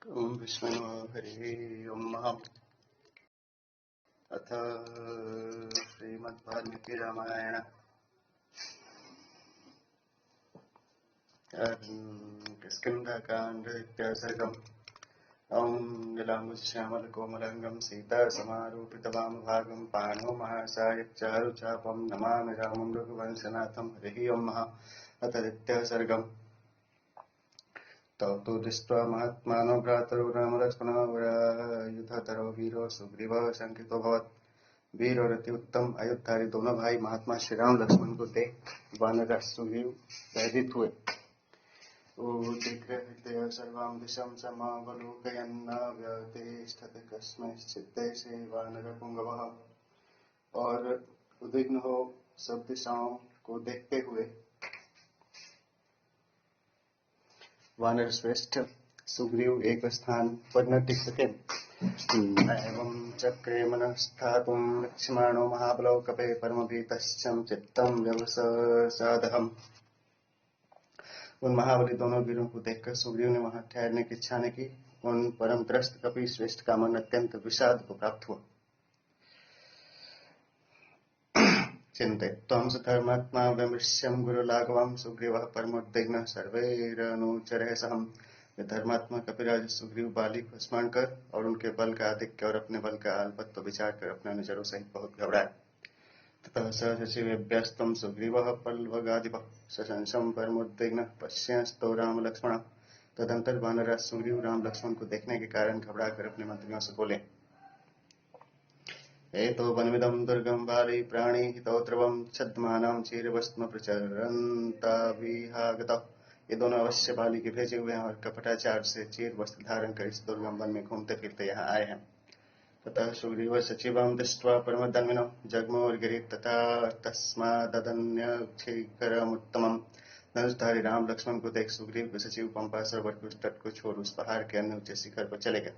ओम विष्णु हरि ओम। अथ श्रीमद्वाल्मीकि रामायण किष्किन्धाकाण्ड इत्यासर्गम्। ओम नीलाम्बुजश्यामलकोमलाङ्गं सीतासमारूपितवामभागं पाणौ महासायच्चारुचापं नमामि रामं रघुवंशनाथं। हरिः ओम्। अथ इत्यासर्गम्। तौ तु दृष्ट्वा महात्मानो भ्रातरौ रामलक्ष्मणोर्युधतरो वीरो सुग्रीवः शङ्कितोऽभवत्। वीर उत्तम अयोध्यारी दोनों भाई महात्मा श्री राम लक्ष्मण को देख वानर सुग्रीव भयभीत हुए। उदिग्रहितया सर्वां दिशां समावलोकयन्नाव्यतिष्ठत् कस्मैश्चित्ते से वानरपुङ्गवः। और उद्विग्न हो सब दिशाओं को देखते हुए वानर श्रेष्ठ सुग्रीव एक स्थान पर न टिक सके। एवं चक्रे मनस्थातुं लक्ष्मणो महाबलौ कपे परमभीतश्चं चित्तं व्यवसादहम्। उन महाबली दोनों वीरों को देखकर सुग्रीव ने वहां ठहरने की इच्छा न की। उन परम त्रस्त कपि श्रेष्ठ का मन अत्यंत विषाद को प्राप्त हुआ। चिन्तयित्वा धर्मात्मा विमृश्यं गुरुलाघवं सुग्रीवः परमोद्विग्नः सर्वैरनुचरैः सहम्। धर्मात्मा कपिराज सुग्रीव बाली को स्मरण कर और उनके बल का आधिक्य और अपने बल का अल्पत्व विचार कर अपने अनुचरों सहित बहुत घबराए। ततः सचिवेभ्यस्तं सुग्रीवः पल्लवगाधिपः सशंसं परमोद्विग्नः पश्यंस्तो राम लक्ष्मण। तदंतर वानरराज सुग्रीव राम लक्ष्मण को देखने के कारण घबरा कर अपने मंत्रियों से बोले, एतो वनमिदं दुर्गं बाली प्राणी हितो ध्रुवं छद्मानां चीरवस्म प्रचरन्ताभिहागतः। ये दोनों अवश्य बाली के भेजे हुए हैं और कपटाचार से चीर वस्त्र धारण कर इस दुर्गम वन में घूमते फिरते यहाँ आए हैं। ततः सुग्रीव सचिवं दृष्ट्वा परमदन्विनो जग्मोर्गिरिं तथा तस्मादन्यक्षीकरमुत्तमम्। धनुषधारी राम लक्ष्मण को देख सुग्रीव के सचिव पंपा सरोवर के तट को छोड़ उस पहाड़ के अन्य ऊंचे शिखर पर चले गए।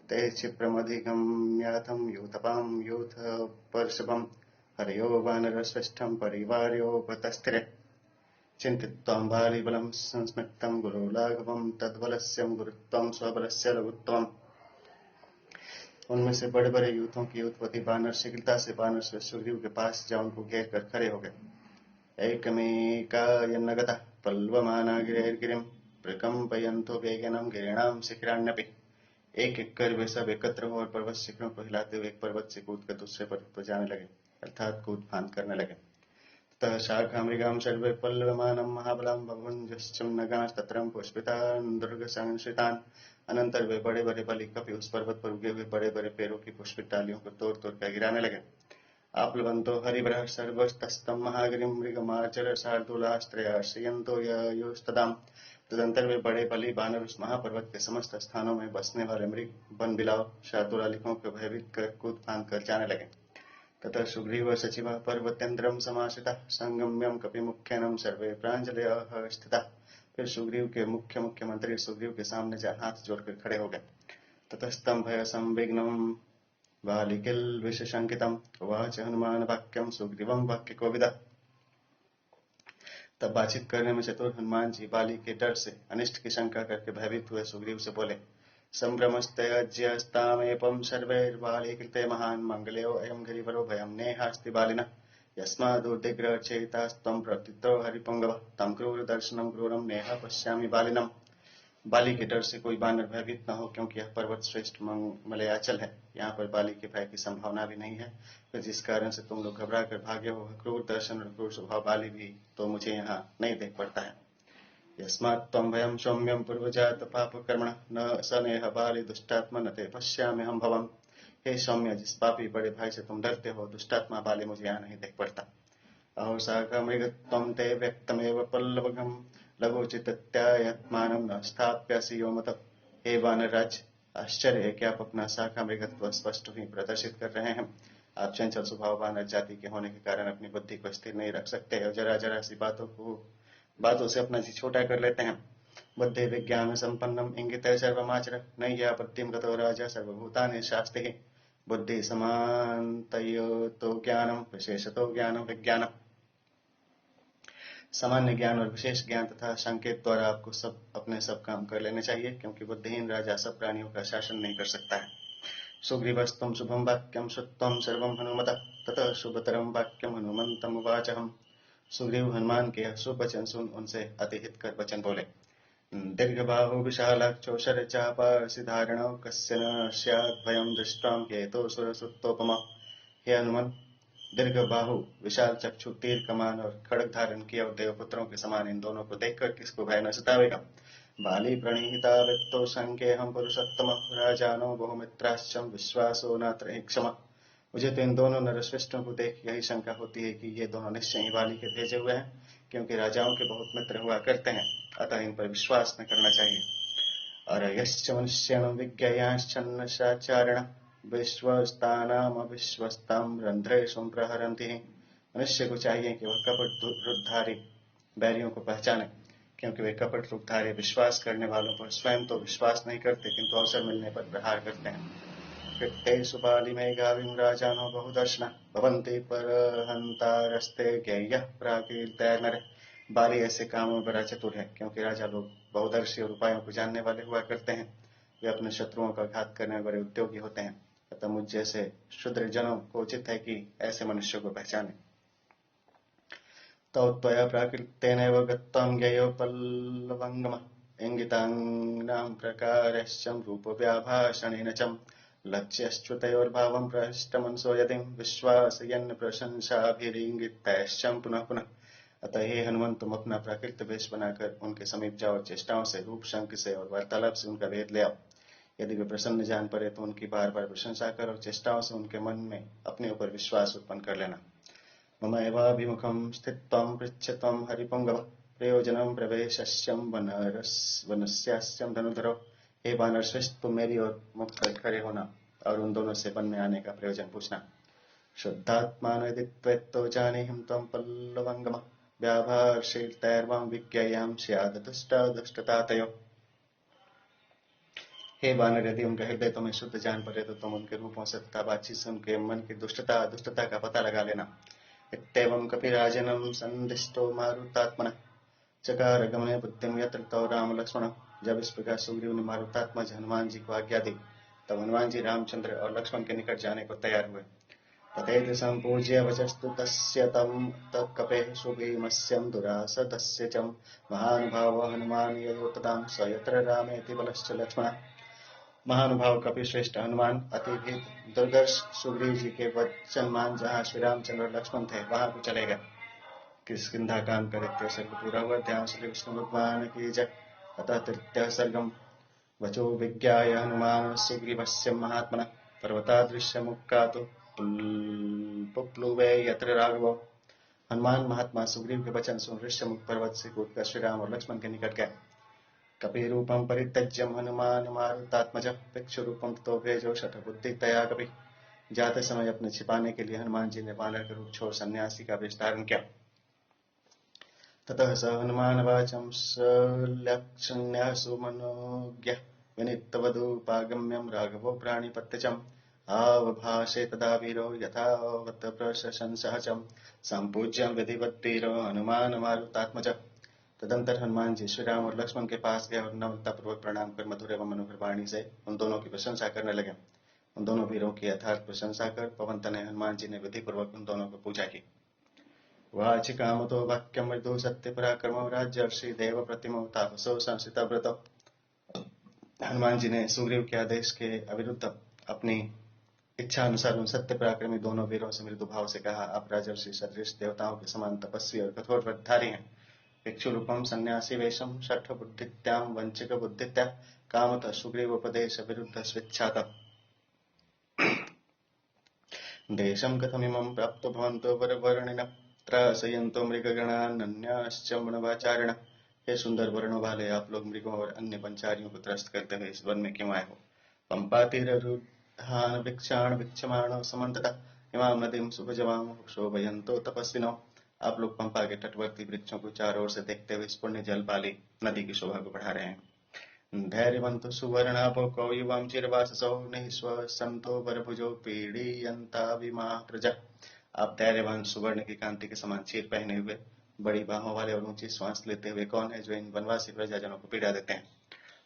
ते क्षिप्रमधिगम्याथं यूथपां यूथपर्षभं हरयो वानरश्रेष्ठं परिवार्योपतस्थिरे। चिन्तित्वा बालीबलं संस्मृतं गुरुलाघवं तद्बलस्य गुरुत्वं स्वबलस्य लघुत्वम्। उनमें से बड़े बड़े यूथों की यूथपति बानर शीघ्रता से बानर श्रेष्ठ सुग्रीव के पास जा उनको घेर कर खड़े हो गए। एकमेकायन्नगतः पल्वमाना गिरिर्गिरिं प्रकम्पयन्तो वेगेनं गिरीणां शिखराण्यपि। एक एक कर वे सब एकत्र हो और पर्वत शिखरों को हिलाते हुए एक पर्वत से कूद कर दूसरे पर्वत पर जाने लगे, अर्थात कूद फांद करने लगे। ततः शाखामृगां सर्वे पल्लवमानं महाबलं बभूवुश्च नगास्तत्रं पुष्पितान् दुर्गसंश्रितान्। अनंतर वे बड़े बड़े बलि कपि उस पर्वत पर उगे हुए बड़े बड़े पेड़ों की पुष्पित डालियों को तोड़ तोड़ कर गिराने लगे। आप्लवन्तो हरिवरः सर्वस्तस्तं महागिरिं मृगमाचर शार्दूलास्त्रयाश्रयन्तो ययुस्तदाम्। तदंतर वे बड़े बलि बानर उस महापर्वत के समस्त स्थानों में बसने वाले मृग वन बिलाव शार्दूलालिकों को भयभीत कर कूद फांद कर जाने लगे। ततः सुग्रीव सचिवः पर्वतेन्द्रं समाश्रितः संगम्यं कपिमुख्यानं सर्वे प्राञ्जलयः स्थिताः। फिर सुग्रीव के मुख्य मंत्री सुग्रीव के सामने जा हाथ जोड़कर खड़े हो गए। ततस्तं भय संविघ्नं बालिकिल्विषशङ्कितम् उवाच हनुमान वाक्यं सुग्रीवं वाक्यकोविदः। तब बातचीत करने में चतुर हनुमान जी बाली के डर से अनिष्ट की शंका करके भयभीत हुए सुग्रीव से बोले, संभ्रमस्त्यज्यस्तामेपं सर्वैर्बालीकृते महान् मंगलेयो अयं गिरिवरो भयं नेहास्ति बालिनः। यस्मादुदिग्रचेतास्त्वं प्रथितो हरिपुङ्गवः तं क्रूरदर्शनं क्रूरं नेह पश्यामि बालिनम्। बाली के डर से कोई बानर भयभीत न हो, क्योंकि यह पर्वत श्रेष्ठ मलयाचल है, यहाँ पर बाली के भय की संभावना भी नहीं है। फिर जिस कारण से तुम लोग घबरा कर भागे हो क्रूर दर्शन और क्रूर स्वभाव बाली भी तो मुझे यहाँ नहीं देख पड़ता है। यस्मात् त्वं भयं सौम्यं पूर्वजात पापकर्मणः न सनेह बाली दुष्टात्मा न ते पश्याम्यहं भवम्। हे सौम्य, जिस पापी बड़े भाई से तुम डरते हो दुष्टात्मा बाली मुझे यहाँ नहीं देख पड़ता। अहो साकमृगत्वं ते व्यक्तमेव पल्लवगं लघुचित्त्यात्मानं न स्थाप्यसि योमतः। हे वानरराज, आश्चर्य है कि आप अपना शाखा मृगत्व स्पष्ट ही प्रदर्शित कर रहे हैं। आप चंचल स्वभाव वानर जाति के होने के कारण अपनी बुद्धि को स्थिर नहीं रख सकते और जरा जरा सी बातों से अपना जी छोटा कर लेते हैं। बुद्धि विज्ञान संपन्नम इंगित सर्वमाचर नैयापत्यं गतो राजा सर्वभूतानि शास्तिः। बुद्धि समान्तयो तो ज्ञानम विशेषतो ज्ञानम विज्ञानम। सामान्य ज्ञान और विशेष ज्ञान तथा संकेत द्वारा आपको अपने सब काम कर लेने चाहिए, क्योंकि बुद्धिहीन राजा सब प्राणियों का शासन नहीं कर सकता है। सुग्रीवस्त्वं शुभं वाक्यं श्रुत्वा सर्वं हनुमतः ततः शुभतरं वाक्यं हनुमन्तं उवाचहम्। सुग्रीव हनुमान के शुभ वचन सुन उनसे अति हितकर वचन बोले। दीर्घबाहु विशालाक्षो शरचापासिधारणो कस्य न स्यात् भयं दृष्ट्वा केतो सुरसुतोपमा। हे हनुमान, दीर्घ बाहु, विशाल चक्षु, तीर कमान और खड़ग धारण किए और देवपुत्रों के समान इन दोनों को देखकर किसको भय न सतावेगा। बाली प्रणीता वित्तो संकेहम पुरुषोत्तम राजानो बहुमित्राश्चम विश्वासो नात्र क्षमा। मुझे तो इन दोनों नरश्रेष्ठों को देख यही शंका होती है कि ये दोनों निश्चय ही बाली के भेजे हुए हैं, क्योंकि राजाओं के बहुत मित्र हुआ करते हैं, अतः इन पर विश्वास न करना चाहिए। अरयश्च मनुष्यण विज्ञयाश्चन्न साचारण विश्वस्तानाम अविश्वस्ताम रंध्रेषु प्रहरन्ति। मनुष्य को चाहिए कि वह कपट रूपधारी बैरियों को पहचाने, क्योंकि वे कपट रूपधारी विश्वास करने वालों पर स्वयं तो विश्वास नहीं करते, किंतु अवसर मिलने पर प्रहार करते हैं। कृत्तेषु बालिमेघाविं राजानो बहुदर्शना भवन्ति परहन्तारस्ते ज्ञेयः प्राकीर्तैर्नरः। बाली ऐसे कामों में बड़ा चतुर है, क्योंकि राजा लोग बहुदर्शी और उपायों को जानने वाले हुआ करते हैं। वे अपने शत्रुओं का घात करने में बड़े उद्योगी होते हैं, अतः मुझ जैसे शूद्र जनों को उचित है कि ऐसे मनुष्यों को पहचाने। तौ त्वया प्राकृतेनैव गत्वां ज्ञेयो पल्लवङ्गमः इंगिताङ्नां प्रकारश्चं रूपव्याभाषणेन च लक्ष्यश्च्युतयोर्भावं प्रहृष्टमनसो यदिं विश्वासयन् प्रशंसाभिरिङ्गितैश्चं पुनः पुनः। अतः हे हनुमान, तुम अपना प्राकृत वेश बनाकर उनके समीप जाओ, चेष्टाओं से, रूप शंख से और वार्तालाप से उनका भेद ले आओ। यदि वे प्रसन्न जान पड़े तो उनकी बार बार प्रशंसा कर और चेष्टाओं से उनके मन में अपने ऊपर विश्वास उत्पन्न कर लेना। मम एवाभिमुखं स्थित्वं पृच्छत्वं हरिपुंगव प्रयोजनं प्रवेशस्यं वनस्यास्यं धनुधरो। हे वानर श्रेष्ठ, तुम मेरी ओर मुख कर खड़े होना और उन दोनों से वन में आने का प्रयोजन पूछना। शुद्धात्मान यदि त्वेत्तो जानेऽहं त्वं पल्लवङ्गम व्याभाषैर्तैर्वां विज्ञेयं स्यात् दुष्टा दुष्टतातयो। हे वानर, यदि उनका हृदय तुम्हें शुद्ध जान पड़े तो तुम उनके रूपों से तथा बातचीत से उनके मन की दुष्टता का पता लगा लेना। इत्येवं कपिराजनं संदिष्टो मारुतात्मनः चकार गमने बुद्धिं यत्र तौ राम लक्ष्मण। जब इस प्रकार सुग्रीव ने मारुतात्मज हनुमान जी को आज्ञा दी, तब हनुमान जी रामचंद्र और लक्ष्मण के निकट जाने को तैयार हुए। तथैति सम्पूज्य वचस्तु तस्य तं तत्कपेः सुभीमस्यं दुरासदस्य च महानुभावो हनुमान ययो तदां स यत्र रामेति बलश्च लक्ष्मण। महानुभाव कपि श्रेष्ठ हनुमान अति भीत दुर्दर्श सुग्रीव जी के वचन मान जहाँ श्री रामचंद्र और लक्ष्मण थे वहां को चले गए। किष्किंधा कांड का द्वितीय सर्ग पूरा हुआ। ध्यान श्री विष्णु भगवान की जय। अतः तृतीय सर्गम वचो विज्ञाय हनुमान सुग्रीवस्य महात्मनः पर्वतादृश्य मुक्कातो पुप्लुवे यत्र राघवो। हनुमान महात्मा सुग्रीव के वचन सुन ऋष्यमुख पर्वत से कूदकर श्री राम और लक्ष्मण के निकट गए। कपिरूपं परित्यज्य हनुमान मारुतात्मज भिक्षुरूपं ततो भेजो शठबुद्धितया कपि। जाते समय अपने छिपाने के लिए हनुमान जी ने वानर का रूप छोड़ सन्यासी का वेश धारण किया। ततः स हनुमान वाचं सलक्ष्ण्य सुमनोज्ञ विनीतवधूपागम्यं राघवो प्राणिपत्यचम् आवभाषे तदा वीरो यथावत् प्रशंसः च सम्पूज्यं विधिवत् वीरो हनुमान मारुतात्मज। तदंतर हनुमान जी श्री राम और लक्ष्मण के पास गए और नम्रता पूर्वक प्रणाम कर मधुर एवं मनोहर वाणी से उन दोनों की प्रशंसा करने लगे। उन दोनों वीरों की यथार्थ प्रशंसा कर पवन तनय हनुमान जी ने विधि पूर्वक उन दोनों को पूजा की। वाचिकामतो वाक्यम मृदु सत्य पराक्रमो राज्यर्षि देव प्रतिमो तापसो संसिता व्रतो। हनुमान जी ने सुग्रीव के आदेश के अविरुद्ध अपनी इच्छा अनुसार उन सत्य पराक्रमी दोनों वीरों से मृदु भाव से कहा, आप राजर्षि सदृश देवताओं के समान तपस्वी और कठोर व्रतधारी हैं। भिक्षु रूपम सन्यासी वेशम शठ बुद्धित्याम वंचिक बुद्धित्या कामत सुग्रीव उपदेश विरुद्ध स्वेच्छात देशम कथमिमं प्राप्तो भवन्तो वरवर्णिनः त्रासयन्तो मृगगणान्यश्च वनवाचारिण। हे सुंदर वर्णों वाले, आप लोग मृगों और अन्य पंचारियों को त्रस्त करते हुए इस वन में क्यों आए हो। पंपातिररुद्धान भिक्षाण भिक्षमाणो समन्ततः इमां नदीं सुभजवाम शोभयन्तो तपस्विनो। आप लोग पंपा के तटवर्ती वृक्षों को चारों ओर से देखते हुए इस पुण्य जल वाली नदी की शोभा को बढ़ा रहे हैं। धैर्यवंतो सुवर्णापो कौयुवं चिरवाससो निःश्वसन्तो वरभुजो पीडयन्ता विमा प्रजा। आप धैर्यवान सुवर्ण की कांति के समान चीर पहने हुए बड़ी बाहों वाले और ऊंची श्वास लेते हुए कौन है जो इन वनवासी प्रजाजनों को पीड़ा देते हैं?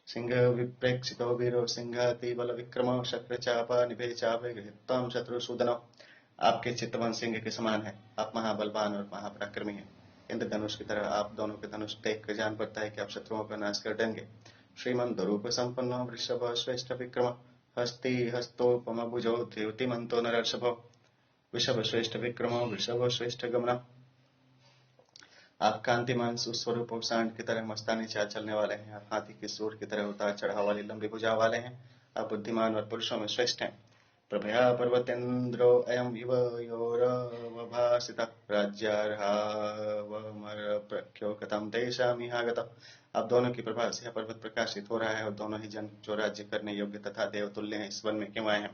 सिंह विप्रेक्षितो वीरो सिंहाति बल विक्रमो शक्र चापा निभे चापे गृहीत्वाम शत्रुसूदनो। आपके चितवन सिंह के समान है, आप महाबलवान और महापराक्रमी हैं। इंद्रधनुष की तरह आप दोनों के धनुष देख कर जान पड़ता है कि आप शत्रुओं का नाश कर देंगे। श्रीमंत रूप संपन्नो वृषभ श्रेष्ठ विक्रम हस्ति हस्तोपम भुजो द्योतिमंतो नरर्षभो। वृषभ श्रेष्ठ विक्रमो वृषभ श्रेष्ठ गमन। आप कांतिमान सुस्वरूप और सांड की तरह मस्तानी चाल चलने वाले हैं। आप हाथी के सूर की तरह उतार चढ़ाव वाली लंबी भुजा वाले हैं। आप बुद्धिमान और पुरुषों में श्रेष्ठ हैं। प्रभया पर्वतेन्द्रो अयम इव योरवभासितः राज्यार्हावमरप्रख्यो कथं तेषामिहागतः। आप दोनों की प्रभा से यह पर्वत प्रकाशित हो रहा है और दोनों ही जन जो राज्य करने योग्य तथा देवतुल्य हैं इस वन में क्यों आए हैं?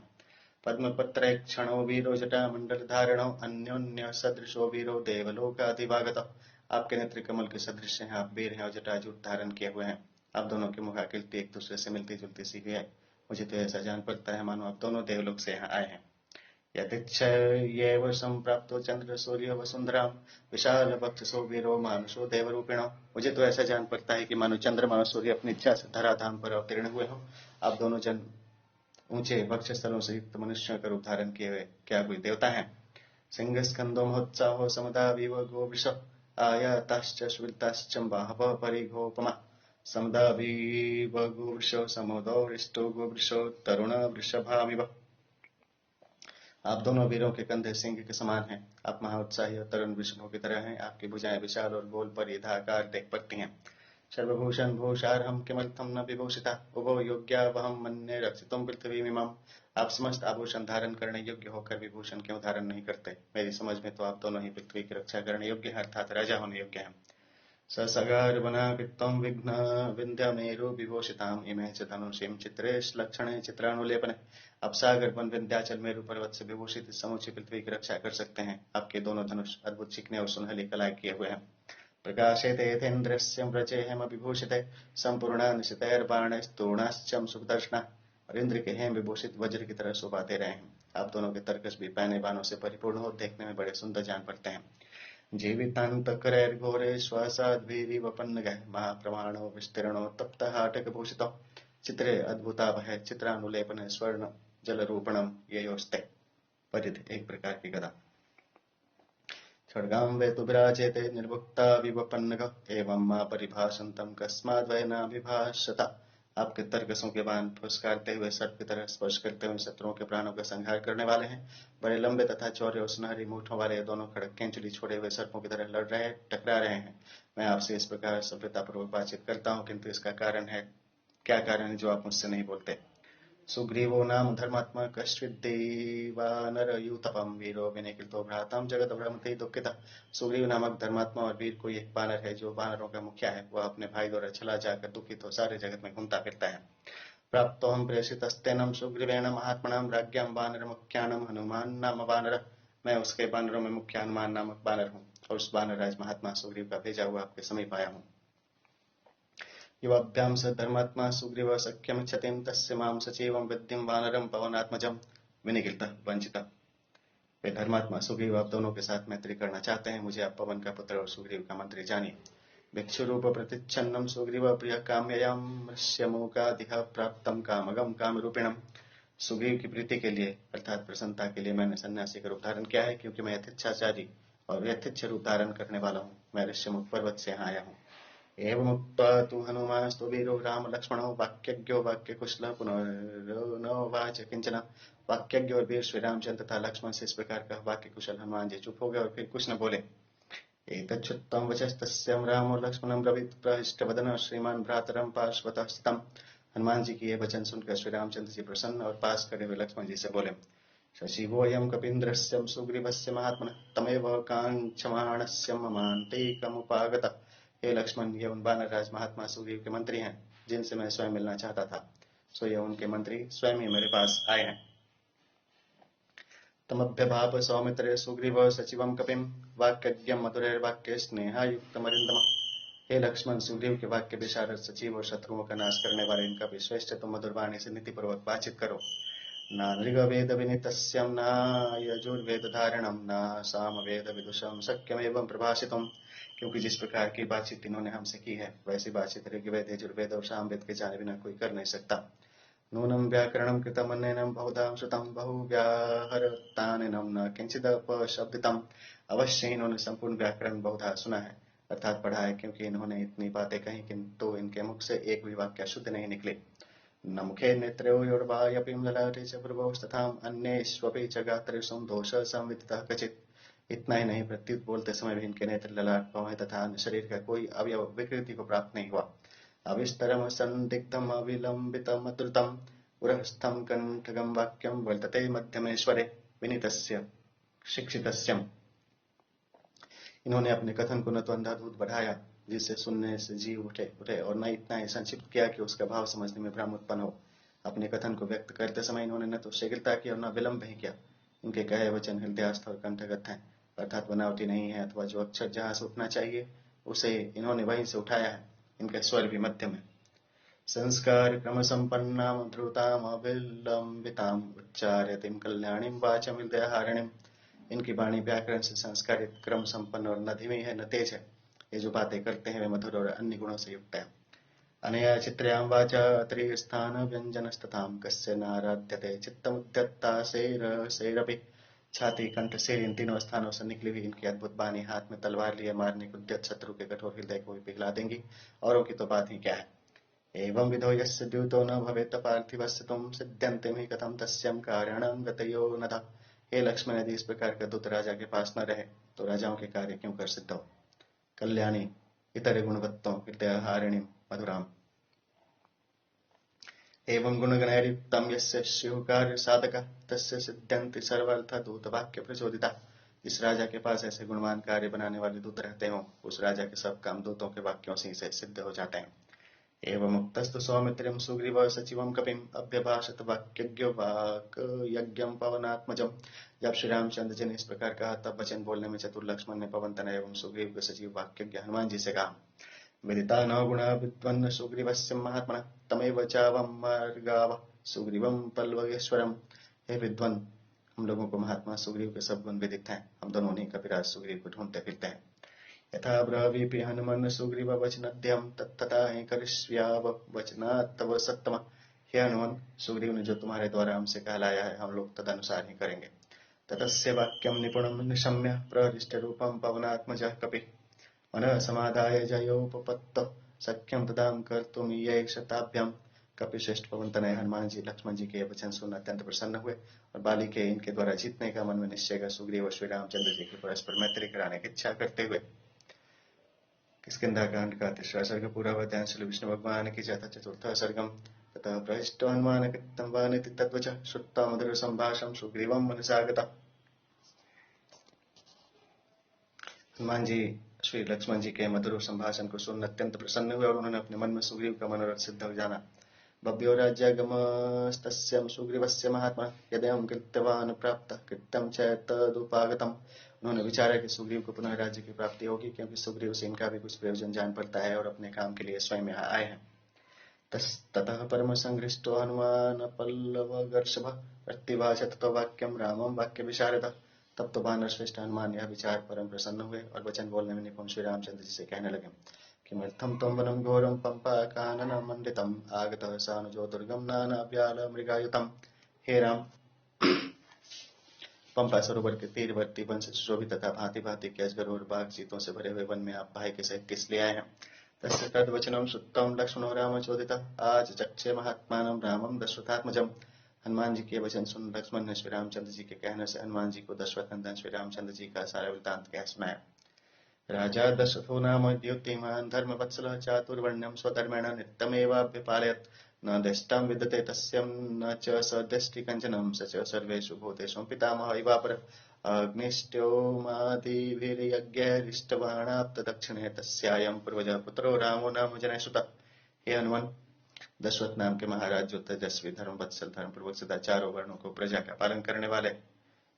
पद्मपत्र क्षणो वीरो जटा मंडल धारणो अन्योन्य सदृशो वीरो देवलोकाधिभागतः। आपके नेत्र कमल के सदृश हैं, आप वीर हैं और जटाजूट धारण किए हुए हैं। आप दोनों की मुखाकृति एक दूसरे से मिलती जुलती सी है। मुझे तो ऐसा जान पड़ता है मानो आप दोनों देवलोक से यहाँ आए हैं। यतिच्छयैव संप्राप्तो चंद्र सूर्य वसुंधराम विशाल वक्षसो वीरो मानुषो देवरूपिणो। मुझे तो ऐसा जान पड़ता है कि मानो चंद्रमा और सूर्य अपनी इच्छा से धराधाम पर अवतीर्ण हुए हो। आप दोनों जन ऊंचे वक्ष स्थलों से युक्त मनुष्यों का रूप धारण किए हुए क्या कोई देवता है? सिंह स्कंदो महोत्साहो समदा विव गोवृष आयाताश्च श्वेताश्च बाहवः परिघोपमा। समदा विव गोवृषो समोदो हृष्टो गोवृषो तरुण वृषभामिव। आप दोनों वीरों के कंधे सिंह के समान हैं। आप महाउत्साही और तरुण वृषभों की तरह हैं। आपकी भुजाएं विशाल और गोल परिधाकार देख पड़ती हैं। सर्वभूषण भूषारहम किमर्थम न विभूषिता उभो योग्या वहम मन्ये रक्षितुम पृथ्वीमिमाम्। आप समस्त आभूषण धारण करने योग्य होकर विभूषण क्यों धारण नहीं करते? मेरी समझ में तो आप दोनों ही पृथ्वी की रक्षा करने योग्य हैं, अर्थात राजा होने योग्य हैं। ससगार्वनाकृतं विघ्न विन्ध्यमेरु विभूषिताम् इमे च धनुषीं चित्रेश लक्षणे चित्रानुलेपने। आप सागर वन विंध्याचल मेरु पर्वत से विभूषित समूची पृथ्वी की रक्षा कर सकते हैं। आपके दोनों धनुष अद्भुत चिकने और सुनहली कलाएं किए हुए हैं। प्रकाशेते यथेन्द्रस्य व्रजेहेम विभूषिते संपूर्णा निशितैर्बाणैस्तूर्णाश्च सुदर्शना। और इंद्र के हेम विभूषित वज्र की तरह शोभा दे रहे हैं। आप दोनों के तर्कस भी पैने बाणों से परिपूर्ण हो देखने में बड़े सुंदर जान पड़ते हैं। जीवितान्तकरैर्घोरे श्वासाद्भिरिवपन्नगः महाप्रमाणो विस्तीर्णो तप्तहाटकभूषितो। चित्रे अद्भुताभय चित्रानुलेपन स्वर्ण जलरूपणम ययोस्ते। परिध एक प्रकार की गदा। खड्गां वेतु विराजेते निर्भुक्ता विवपन्नगः एवं मा परिभाषन्तं कस्माद् वै नाभिभाषता। आपके तर्कसों के बाण फुसकारते हुए सर्प की तरह स्पर्श करते हुए शत्रुओं के प्राणों का संहार करने वाले हैं। बड़े लंबे तथा चौड़े और सुनहरी मूठों वाले दोनों खड़क केंचुली छोड़े हुए सर्पों की तरह लड़ रहे टकरा रहे हैं। मैं आपसे इस प्रकार सभ्यतापूर्वक बातचीत करता हूँ, किंतु इसका कारण है क्या कारण है जो आप मुझसे नहीं बोलते? सुग्रीवो नाम धर्मात्मा कश्चिद्देवानरयूथपं वीरो विनिकृतो भ्रातां जगत भ्रमते दुःखितः। सुग्रीव नामक धर्मात्मा और वीर कोई एक बानर है जो बानरों का मुखिया है। वह अपने भाई द्वारा छला जाकर दुखित हो सारे जगत में घूमता फिरता है। प्राप्तोऽहं प्रेषितस्तेनं सुग्रीवेण महात्मनां राज्ञां वानर मुख्यानं हनुमान नाम वानर। मैं उसके बानरों में मुख्य हनुमान नामक बानर हूँ और उस बानर राज महात्मा सुग्रीव का भेजा हुआ आपके समीप आया हूँ। युवाभ्यां स धर्मात्मा सुग्रीव सख्यमिच्छतिं तस्य मां सचिवं विद्धिं वानरं पवनात्मजं विनिकृतः वंचितः। वे धर्मात्मा सुग्रीव आप दोनों के साथ मैत्री करना चाहते हैं। मुझे आप पवन का पुत्र और सुग्रीव का मंत्री जानिए। भिक्षुरूप प्रतिच्छन्नं सुग्रीव प्रिय काम्ययां मृष्यमूकादिह प्राप्तं कामगं कामरूपिणम्। सुग्रीव की प्रीति के लिए अर्थात प्रसन्नता के लिए मैंने सन्यासी का रूप धारण किया है, क्योंकि मैं यथेच्छाचारी और यथेच्छ रूप धारण करने वाला हूँ। मैं ऋष्यमुख पर्वत से यहाँ आया हूँ। एवमुक्त्वा तु हनुमानस्तु वीरो राम लक्ष्मणो वाक्यज्ञो वाक्यकुशलः पुनर्नोवाच किंचन। वाक्यज्ञ और वीर श्री रामचंद्र तथा लक्ष्मण से इस प्रकार का वाक्य कुशल हनुमान जी चुप हो गए और फिर कुछ न बोले। एतच्छ्रुत्वं वचस्तस्यं रामो लक्ष्मणं ब्रवीत प्रहृष्टवदनः श्रीमान् भ्रातरं पार्श्वतः स्थितम्। हनुमान जी की यह वचन सुनकर श्री रामचंद्र जी प्रसन्न और पास खड़े हुए लक्ष्मण जी से बोले। शशिवोऽयं कपीन्द्रस्य सुग्रीवस्य महात्मनः तमेव काङ्क्षमाणस्य ममान्तिकमुपागतः। हे लक्ष्मण, ये उन वानर राज महात्मा सुग्रीव के मंत्री हैं जिनसे मैं स्वयं मिलना चाहता था। सो ये उनके मंत्री स्वयं ही मेरे पास आए हैं। तमभ्यभाप सौमित्रे सुग्रीव सचिवं कपिं वाक्यज्ञं मधुरैर्वाक्ये स्नेहायुक्तमरिन्दम। हे लक्ष्मण, सुग्रीव के वाक्य विशारद सचिव और शत्रुओं का नाश करने वाले इनका विश्रेष्ठ तुम मधुर वाणी से नीतिपूर्वक बातचीत करो। न नृगवेद विनितस्यं न यजुर्वेद धारणं न सामवेद विदुषं शक्यमेवं प्रभाषितुम्। क्योंकि जिस प्रकार की बातचीत इन्होंने हमसे की है वैसी बातचीत ऋग्वेद यजुर्वेद और सामवेद के जाने बिना कोई कर नहीं सकता। नूनं व्याकरणं कृतमन्येनं बहुधा श्रुतं बहुव्याहरतानेनं न किंचिदपशब्दितम्। अवश्य इन्होंने संपूर्ण व्याकरण बहुधा सुना है अर्थात पढ़ा है, क्योंकि इन्होंने इतनी बातें कही किंतु इनके मुख से एक भी वाक्य शुद्ध नहीं निकले। न मुखे नेत्रयोर्वायपि ललाटे च भ्रुवौस्तथाम् अन्येष्वपि च गात्रेषु दोषः संविदितः क्वचित्। इतना ही नहीं, प्रत्युत बोलते समय भी इनके नेत्र, ललाट, भौहें तथा अन्य शरीर का कोई अवयव विकृति को प्राप्त नहीं हुआ। अविस्तरम संदिग्धम अविलंबितम अद्रुतम पुरःस्थम कंठगम वाक्यम वर्तते मध्यमेश्वरे विनीतस्य शिक्षितस्यम्। इन्होंने अपने कथन को न तो अंधाधुंध बढ़ाया जिससे सुनने से जीव उठे और न इतना ही संक्षिप्त किया कि उसका भाव समझने में भ्रम उत्पन्न हो। अपने कथन को व्यक्त करते समय इन्होंने न तो शीघ्रता की और न विलंब ही किया। इनके कहे वचन हृदयस्थ और कंठगत हैं, अर्थात बनावटी नहीं है, अथवा जो अक्षर जहां से उठना चाहिए उसे इन्होंने वहीं से उठाया है। इनका स्वर भी मध्यम है। संस्कार क्रम संपन्नाम ध्रुताम अविलंबिताम उच्चार्यतिम कल्याणीम वाचम हृदयहारिणीम। इनकी वाणी व्याकरण से संस्कारित, क्रम संपन्न और न धीमी है न तेज है। ये जो बातें करते हैं वे मधुर और अन्य गुणों से युक्त है। अनया चित्रयां वाचा त्रिस्थान व्यंजनस्तथां कस्य नाराध्यते चित्तमुद्यत्ता सेरपि। छाती, कंठ, सिर इन तीनों स्थानों से निकली हुई इनकी अद्भुत वाणी हाथ में तलवार लिए मारने को उद्यत शत्रु के कठोर हृदय को भी पिघला देंगी। औरों की तो बात ही क्या है। एवं विधो यस्य द्यूतो न भवेत् पार्थिवस्य तुम सिद्ध्यन्ते मे कथं तस्यं कार्याणां गतयो नतः। हे लक्ष्मण, यदि इस प्रकार का दूत राजा के पास न रहे तो राजाओं के कार्य क्यों कर सिद्ध हो। कल्याणी, इतरे गुणवत्तों, हृदयहारिणी, मधुराम। एवं गुणगणैर्युक्तं यस्य स्युः कार्यसाधकः तस्य सिद्ध्यन्ति सर्वार्था दूतवाक्य प्रचोदिता। इस राजा के पास ऐसे गुणवान कार्य बनाने वाले दूत रहते हो, उस राजा के सब काम दूतों के वाक्यों से सिद्ध हो जाते हैं। एवं उक्तस्तु सौमित्रिं सुग्रीव सचिवं कपिम अभ्यभाषत वाक्यज्ञो वाक्यज्ञं पवनात्मजम्। जब श्री रामचंद्र जी ने इस प्रकार कहा तब वचन बोलने में चतुर लक्ष्मण ने पवन तनय एवं सुग्रीव के सचिव वाक्यज्ञ हनुमान जी से कहा। विदिता न गुणा विद्वन्न सुग्रीवस्य महात्मनः तमेव चावं मार्गाव सुग्रीवं पल्लवेश्वरम्। हे विद्वान, हम लोगों को महात्मा सुग्रीव के सब गुण विदित हैं। हम दोनों ने कपिराज सुग्रीव को ढूंढते फिरते हैं। यथा ब्रवीपि हनुमन् सुग्रीव वचनद्यं तत्तथा हि करिष्याव वचनात् तव सत्तम। हे हनुमान, सुग्रीव ने जो तुम्हारे द्वारा हमसे कहलाया है हम लोग तदनुसार ही करेंगे। ततस्य वाक्यं निपुणं निशम्य प्रहृष्ट रूपं पवनात्मजः कपिः मनः समाधाय जयोपपत्तौ सख्यं तदां कर्तुमीयै शताभ्याम्। कपिश्रेष्ठ पवन तनय हनुमान जी लक्ष्मण जी के वचन सुन अत्यंत प्रसन्न हुए और बाली के इनके द्वारा जीतने का मन में निश्चय कर सुग्रीव और श्री रामचंद्र जी की परस्पर मैत्री कराने की इच्छा करते हुए किष्किंधा कांड का तीसरा सर्ग पूरा हुआ। ध्यान श्री विष्णु भगवान की जय। चतुर्थ सर्गम ततः प्रहिष्टो हनुमान कृतं वानिति तद्वचः श्रुत्वा मधुर संभाषणं सुग्रीवं मनसा गतः। हनुमान जी श्री लक्ष्मण जी के मधुर संभाषण को सुन अत्यंत प्रसन्न हुए और उन्होंने अपने मन में सुग्रीव का मनोरथ सिद्ध हो जाना। भव्यो राज्यागमस्तस्य सुग्रीवस्य महात्मा यदयं कृत्यवान् प्राप्तः कृत्यं च तदुपागतम्। उन्होंने विचारा कि सुग्रीव को पुनः राज्य की प्राप्ति होगी, क्योंकि सुग्रीव से इनका भी कुछ प्रयोजन जान पड़ता है और अपने काम के लिए स्वयं यहाँ आए हैं। ततः परम संहृष्टो हनुमान पल्लवगर्षभ प्रतिभाषत ततो वाक्यम रामम वाक्य विशारद। तब तो वानर श्रेष्ठ हनुमान यह विचार परम प्रसन्न हुए और वचन बोलने में निपुण श्री रामचंद्र जी से कहने लगे। किमर्थं त्वं वनं घोरं पम्पाकाननमण्डितम् आगतः सानुजो दुर्गम नानाव्यालमृगायुतम्। हे राम, पंपा सरोवर के तीरवर्ती वन से सुशोभित तथा भांति भांति के अजगर और बाघ चीतों से भरे हुए वन में आप भाई के सहित किस लिए आए हैं। तस्य तद्वचनं श्रुत्वा लक्ष्मणो रामचोदितः आज चक्षे महात्मानं रामं दशरथात्मजम्। हनुमान जी के वचन सुन लक्ष्मण ने श्री रामचंद्र जी के कहने से हनुमान जी को दशरथ नंदन श्री रामचंद्र जी का सारा वृत्तांत कह सुनाया। राजा दशरथो नाम द्युतिमान् धर्मवत्सलः चातुर्वर्ण्यं स्वधर्मेण नित्यमेवाभ्यपालयत्। न दृष्टां विद्यते तस्यं न च सदृष्टि कञ्चनं स च सर्वेषु भूतेषु पितामहः इवापरः। अग्निष्टोमादिभिर्यज्ञैरिष्टबाणाप्तदक्षिणे तस्यायं पूर्वजः पुत्रो रामो नाम जनयसुतः। हे हनुमान, दशरथ नाम के महाराज जो तेजस्वी, धर्मवत्सल, धर्मपूर्वक सदा चारों वर्णों को प्रजा का पालन करने वाले,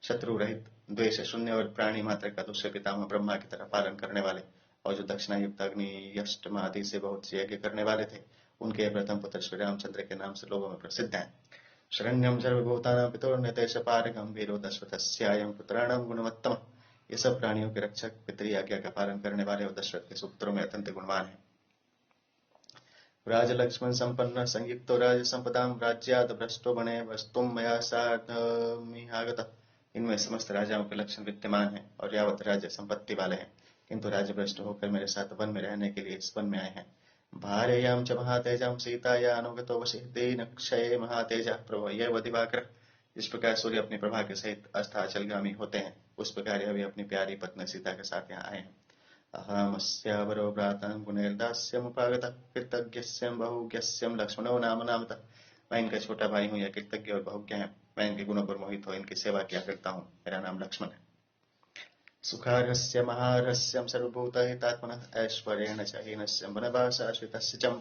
शत्रु रहित, द्वेष शून्य और प्राणी मात्र का दूसरे पितामह ब्रह्मा की तरह पालन करने वाले, और जो दक्षिणा युक्त अग्नि यष्टम आदि से बहुत यज्ञ करने वाले थे, उनके प्रथम पुत्र श्री रामचंद्र के नाम से लोगों में प्रसिद्ध हैं। शरण्यम सर्वभूतानां पितुर्निदेशपारकं वीरो दशरथस्यायं पुत्राणां गुणवत्तमः। ये सब प्राणियों के रक्षक, पितरी आज्ञा का पालन करने वाले और दशरथ के सुपुत्रों में अत्यंत गुणवान हैं। राज लक्ष्मण संपन्न संयुक्तो राज संपदाम राज्याद भ्रष्टो बने वस्तुम मया साधमिहागत। इनमें समस्त राजाओं के लक्षण विद्यमान हैं और यावत राज्य संपत्ति वाले हैं, किंतु राज्य भ्रष्ट होकर मेरे साथ वन में रहने के लिए इस वन में आए हैं। भार्यायां च महातेजां सीताया अनुगतो वशी तेन क्षये महातेजा प्रभो ये दिवाकर। इस प्रकार सूर्य अपनी प्रभा के सहित अस्ताचलगामी होते हैं, उस प्रकार यह भी अपनी प्यारी पत्नी सीता के साथ यहाँ आए हैं। अहमस्यावरो भ्रातां गुणैर्दास्यमुपागतः कृतज्ञस्यं बहुज्ञस्यं लक्ष्मणो नाम नामतः। मैं इनका छोटा भाई हूँ, यह कृतज्ञ और बहुज्ञ है। मैं इनके गुणों पर मोहित हो इनकी सेवा किया करता हूँ। मेरा नाम लक्ष्मण है। सुखार्हस्य महार्हस्यं सर्वभूतहितात्मनः ऐश्वर्येण च हीनस्य वनवासाश्रितस्य च।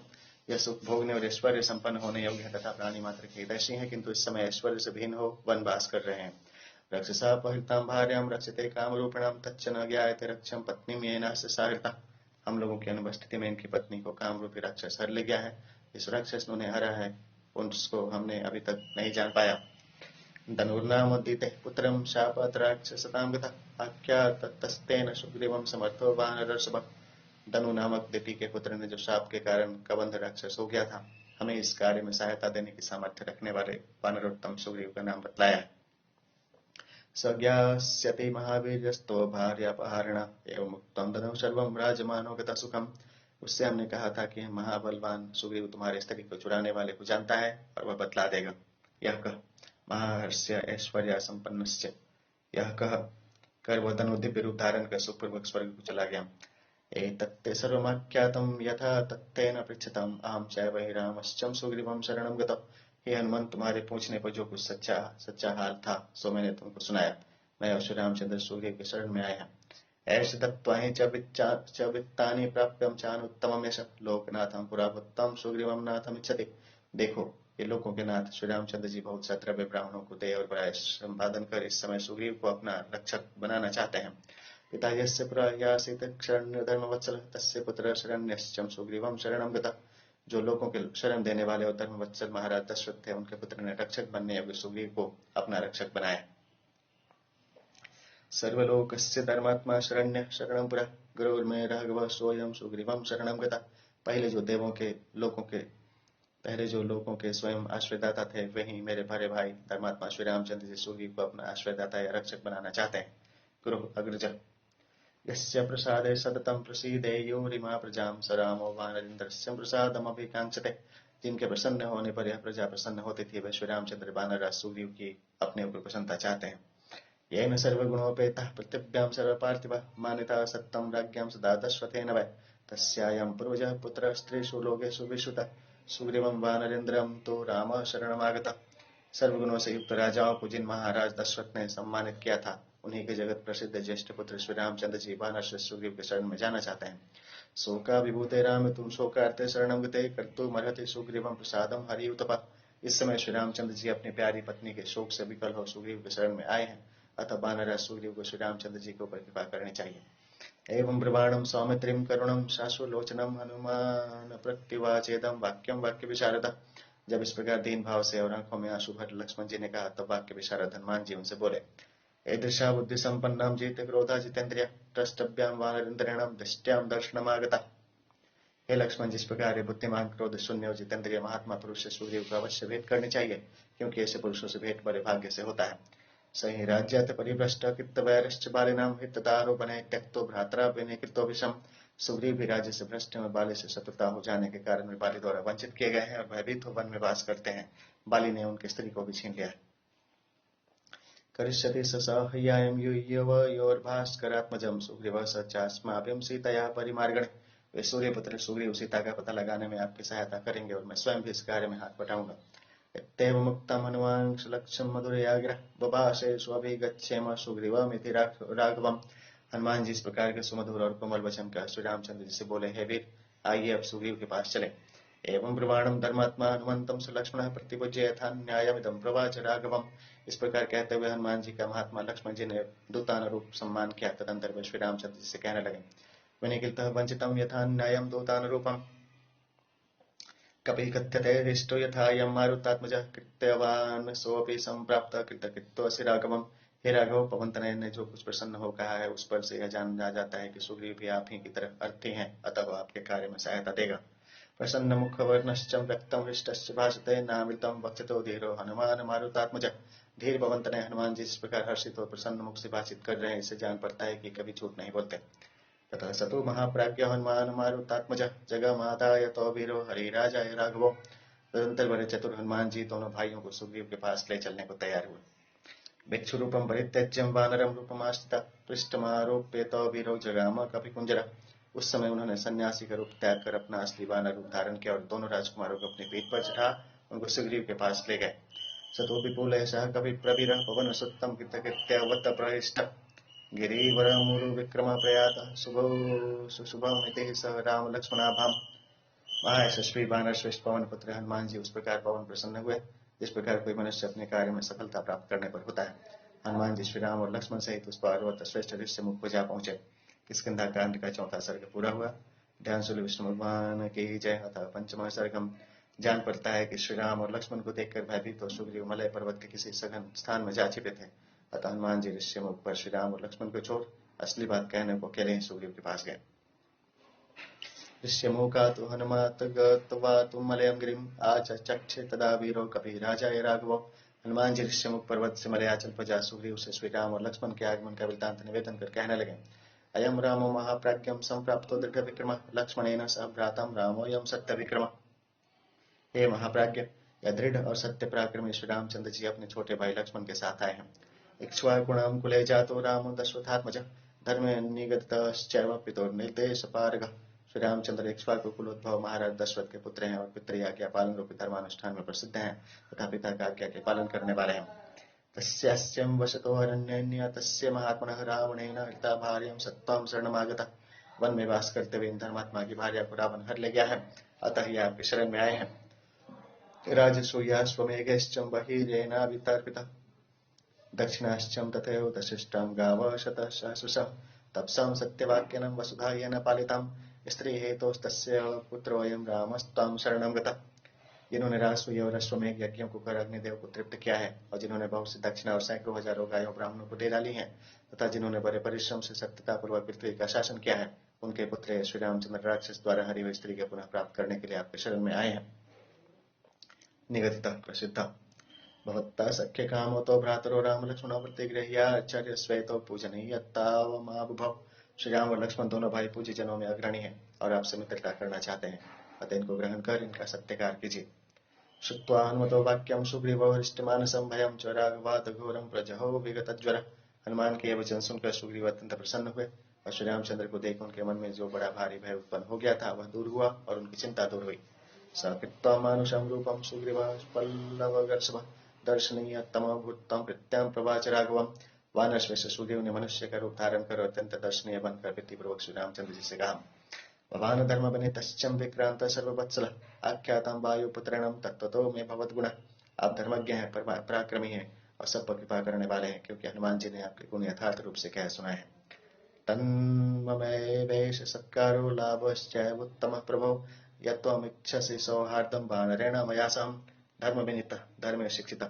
यह सुख भोगने और ऐश्वर्य संपन्न होने योग्य है तथा प्राणी मात्र के हितैषी है, किंतु इस समय ऐश्वर्य से भिन्न हो वनवास कर रहे हैं। रक्षसापहृतां भार्यां रक्षते कामरूपिणां तच्च न ज्ञायते रक्षं पत्नीं येन सहारिता। हम लोगों की अनुपस्थिति में इनकी पत्नी को कामरूपी राक्षस हर ले गया है। इस राक्षस ने उन्हें हरा है, उसको हमने अभी तक नहीं जान पाया। धनुर्नामोदिते पुत्रं शापात् राक्षसतां गतः आख्यातस्तेन सुग्रीवं समर्थो वानरर्षभ। धनु नामक दिति के पुत्र ने जो शाप के कारण कबंध राक्षस हो गया था, हमें इस कार्य में सहायता देने की सामर्थ्य रखने वाले वानरोत्तम सुग्रीव का नाम बतलाया है। सज्ञास्यति महावीर्यस्तो भार्यापहारण एवं मुक्तं ददौ सर्वं राजमानो गतः सुखम्। उससे हमने कहा था कि महाबलवान सुग्रीव तुम्हारे स्त्री को चुराने वाले को जानता है और वह बतला देगा। यह कह महाहर्ष्य ऐश्वर्य संपन्नस्य, यह कह कर वह धनु दिव्य रूप धारण कर सुखपूर्वक स्वर्ग को चला गया। एतत्ते सर्वमाख्यातं यथा तत्तेन पृच्छतं अहं चैव हि रामश्च सुग्रीवं शरणं गतः। हे हनुमान, तुम्हारे पूछने पर जो कुछ सच्चा हाल था सो मैंने तुमको सुनाया। मैं और श्री रामचंद्र सुग्रीव के शरण में आया। ऐश दत्त्वा च वित्तानि प्राप्यं चानुत्तमं यश लोकनाथं पुराभुत्तं सुग्रीवं नाथमिच्छति। देखो, ये लोगों के नाथ श्री रामचंद्र जी बहुत सा द्रव्य ब्राह्मणों को दे और बड़ा संपादन कर इस समय सुग्रीव को अपना रक्षक बनाना चाहते हैं। पिता यस्य प्रयासित शरण्य धर्मवत्सल तस्य पुत्र शरण्यश्च सुग्रीवं शरणं गतः। जो लोगों के शरण देने वाले और धर्मवत्सल महाराज दशरथ थे, उनके पुत्र ने रक्षक बनने योग्य सुग्रीव को अपना रक्षक बनाया। सर्वलोकस्य धर्मात्मा शरण्य शरणं पुरा गुरुर्मे राघव सोऽयं सुग्रीवं शरणं गतः। पहले जो लोगों के स्वयं आश्रयदाता थे, वही मेरे बड़े भाई धर्मात्मा श्री रामचंद्र जी सुग्रीव को अपना आश्रयदाता या रक्षक बनाना चाहते हैं। गुरु अग्रज यस्य प्रसादे सततं प्रसीदेयुरिमा प्रजां स रामो वानरेन्द्रस्य प्रसादमभिकांक्षते। जिनके प्रसन्न होने पर यह प्रजा प्रसन्न होती थी, वे श्री रामचंद्र वानरराज सुग्रीव की अपने ऊपर प्रसन्नता चाहते हैं। येन सर्वगुणोपेतः पृथिव्यां सर्वपार्थिवः मानिता सत्तं राज्ञां सदा दशरथेन वै। तस्यायं पूर्वजः पुत्रः स्त्रीषु लोकेषु विश्रुतः सुग्रीवं वानरेन्द्रं तो राम शरणमागतः। सर्वगुणों से युक्त राजाओं को जिन महाराज दशरथ ने सम्मानित किया था, उन्हीं के जगत प्रसिद्ध ज्येष्ठ पुत्र श्री रामचंद्र जी वानर सुग्रीव के शरण में जाना चाहते हैं। शोका विभूते राम तुम शोकार्ते शरणं गते कर्तुमर्हति सुग्रीवं प्रसादं हरियुतपः। इस समय श्री रामचंद्र जी अपनी प्यारी पत्नी के शोक से विकल हो सुग्रीव के शरण में आए हैं, अतः वानर सुग्रीव को श्री रामचंद्र जी के ऊपर कृपा करनी चाहिए। एवं ब्रवाणं सौमित्रिं करुणं शाश्वलोचनं हनुमान प्रत्युवाचेदं वाक्यं वाक्य विशारद। जब इस प्रकार दीन भाव से और आंखों में आंसू भर लक्ष्मण जी ने कहा, तब वाक्य विशारद हनुमान जी उनसे बोले। ईदृशा बुद्धि संपन्नां जीत क्रोधा जितेन्द्रिय द्रष्टव्यां वानरेन्द्रेण दृष्ट्यां दर्शनमागता। हे लक्ष्मण, जिस प्रकार बुद्धिमान क्रोध शून्य और जितेंद्रिय महात्मा पुरुष से सुग्रीव को अवश्य भेंट करनी चाहिए, क्योंकि ऐसे पुरुषों से भेंट बड़े भाग्य से होता है। सही राज्यात् परिभ्रष्ट कृतवैरश्च बालिनां हितदारोपणे त्यक्तो भ्रात्रा विनिकृतो विषम। सुग्रीव भी राज्य से भ्रष्ट और बाली से शत्रुता हो जाने के कारण वे बाली द्वारा वंचित किए गए हैं और भयभीत हो वन में वास करते हैं। बाली ने उनकी स्त्री को भी छीन लिया। करिष्यति ससाह्यायं युयोर्भास्करात्मजं सुग्रीवः स चास्माभ्यं सीतया परिमार्गणे। वे सूर्यपुत्र सुग्रीव सीता का पता लगाने में आपकी सहायता करेंगे और मैं स्वयं भी इस कार्य में हाथ बटाऊंगा। इत्येवं मुक्तं हनुमान् लक्ष्यं मधुरयाग्रह बभाषे स्वभिगच्छेम सुग्रीवमिति राघवम्। हनुमान जी इस प्रकार के सुमधुर और कोमल वचन का श्री रामचंद्र जी से बोले, हे वीर, आइए अब सुग्रीव के पास चले। एवं ब्रुवाणं धर्मात्मा हनुमंतं स लक्ष्मणः प्रतिपूज्य यथा न्यायमिदं प्रवाच राघवम्। इस प्रकार कहते हुए हनुमान जी का महात्मा लक्ष्मण जी ने दूतानुरूप सम्मान किया। तदंतर वे श्री रामचंद्र जी से कहने लगे, विनिकृतः वंचितं यथा न्यायं दूतानुरूपम् कपि कथ्यते हृष्टो यथायं मारुतात्मजः कृत्यवान् सोऽपि सम्प्राप्तः कृतकृत्वोऽसि राघवम्। हे राघव, पवन तनय ने जो कुछ प्रसन्न हो कहा है उस पर से यह जाना जाता है कि सुग्रीव भी आप ही की तरह अर्थी हैं, अतः वह आपके कार्य में सहायता देगा। प्रसन्न मुख वर्णश्च व्यक्तम हृष्टश्च भाषते नामृतम वक्षतो धीरो हनुमान मारुतात्मज। धीर पवन तनय हनुमान जी जिस प्रकार हर्षित और प्रसन्न मुख से बातचीत कर रहे हैं, इससे जान पड़ता है कि कभी झूठ नहीं बोलते। ततः सतो महाप्राज्ञ हनुमान मारुतात्मज जगमादाय तो वीरो हरिराजाय राघवो। तदंतर बड़े चतुर हनुमान जी दोनों भाइयों को सुग्रीव के पास ले चलने को तैयार हुए। भिक्षु रूपम परित्यज्यम वानरम रूपमाश्रिता पृष्ठमारोप्य तो वीरो जगाम कपिकुंजरा। उस समय उन्होंने सन्यासी का रूप त्याग कर अपना असली वानर रूप धारण किया और दोनों राजकुमारों को अपनी पीठ पर चढ़ा उनको सुग्रीव के पास ले गए। सतो विपुल सह कवि प्रवीर पवन सुत्तम कृत्यवत प्रहिष्ट गिरिवरमुरु विक्रम प्रयात शुभमिति सह राम लक्ष्मणाभाम। महायशस्वी वानर श्रेष्ठ पवन पुत्र हनुमान जी उस प्रकार पवन प्रसन्न हुए जिस प्रकार कोई मनुष्य अपने कार्य में सफलता प्राप्त करने पर होता है। हनुमान जी श्री राम और लक्ष्मण सहित उस पर्वत श्रेष्ठ ऋषि मुख को जा पहुंचे। किष्किंधा कांड का 4वां सर्ग पूरा हुआ। ध्यान सुन विष्णु भगवान की जय। अतः 5वां सर्ग हम जान पड़ता है कि श्री राम और लक्ष्मण को देखकर भयभीत तो सुग्रीव मलय पर्वत के किसी सघन स्थान में जा छिपे थे। अतः हनुमान जी ऋषि मुख पर श्री राम और लक्ष्मण को छोड़ असली बात कहने को अकेले ही सुग्रीव के पास गए। ऋष्यमुखातु हनुमात् गत्वा तु मलयं गिरिम् आचचक्षे तदा वीरो कपिराजाय राघवो। हनुमान जी ऋष्यमुख पर्वत से मलयाचल पर जा सुग्रीव से श्री राम और लक्ष्मण के आगमन का वृत्तांत निवेदन कर कहने लगे। अयम रामो महाप्राज्ञम संप्राप्तो दृढ़ विक्रम लक्ष्मणेन सह भ्रातम रामोऽयं सत्य विक्रम। हे महाप्राज्ञ, यह दृढ़ और सत्य पराक्रमी श्री रामचंद्र जी अपने छोटे भाई लक्ष्मण के साथ आए हैं। इक्ष्वाकुणाम कुले जातो रामो दशरथात्मज धर्मे निगदितश्चैव पितुर् निर्देश पारगः। श्री रामचंद्र इक्ष्वाकु कुलोद्भव महाराज दशरथ के पुत्र हैं और पितृ आज्ञा पालन रूपी धर्मानुष्ठान में प्रसिद्ध हैं तथा पिता का आज्ञा के पालन करने वाले हैं। तस्यास्यं वसतो अरण्यन्य तस्य महात्मनः रावणेन हृता भार्यं सत्त्वं शरणमागतः। वन में वास करते हुए इन धर्मात्मा की भार्या को रावण हर ले गया है, अतः ये आपके शरण में आए हैं। राजसूया स्वमेघश्चं बहिरेनाभितर्पितः दक्षिणाश्चं तथैव दशिष्टं गावः शतः सहस्रशः तपसां सत्यवाक्यनं वसुधायेन पालितां स्त्री हेतोस्तस्य पुत्रोऽयं रामस्त्वां शरणं गतः। जिन्होंने राजसूय और अश्वमेघ यज्ञों को कर अग्निदेव को तृप्त किया है और जिन्होंने बहुत सी दक्षिणा और सैकड़ों हजारों गायों ब्राह्मणों को दे डाली हैं तथा जिन्होंने बड़े परिश्रम से सत्यता पूर्वक पृथ्वी का शासन किया है, उनके पुत्र श्री रामचंद्र राक्षस द्वारा हरी हुई स्त्री के पुनः प्राप्त करने के लिए आपके शरण में आए हैं। निगदितः प्रसिद्ध भवत्ता सख्य कामो तो भ्रातरो राम लक्ष्मणो प्रतिगृह्य आचार्य श्वेतो पूजनीय तावमाबुभव। श्री राम और लक्ष्मण दोनों भाई पूज्य जनों में अग्रणी हैं और आपसे मित्रता करना चाहते हैं, अतः इनको ग्रहण कर इनका सत्कार कीजिए। श्रुत्वा हनुमतो वाक्यं सुग्रीवो हृष्टमानसं भयं च राघवात् घोरं प्रजहो विगतज्वर। हनुमान के ये वचन सुनकर सुग्रीव अत्यंत प्रसन्न हुए और श्री रामचंद्र को देख उनके मन में जो बड़ा भारी भय उत्पन्न हो गया था वह दूर हुआ और उनकी चिंता दूर हुई। सकृत्वा मानुषं रूपं सुग्रीवः पल्लवगर्षभः दर्शनीय तमभूतं प्रत्यां प्रवाच राघवम्। वानर श्रेष्ठ सुग्रीव ने मनुष्य का रूप धारण कर अत्यंत दर्शनीय बनकर प्रीतिपूर्वक श्री रामचंद्र जी से कहा। भवान धर्म बनितश्चं विक्रांत सर्ववत्सल आख्यातं वायुपुत्रणं तत्त्वतो मे भवद्गुण। आप धर्मज्ञ हैं, पराक्रमी हैं और सब पर कृपा करने वाले हैं, क्योंकि हनुमान जी ने आपके गुण यथार्थ रूप से कह सुनाए हैं। तन्ममेवेश सत्कारो लाभश्चैव उत्तमः प्रभो यत्त्वमिच्छसि सौहार्दं वानरेण मया सह। धर्म विनीत, धर्म शिक्षित।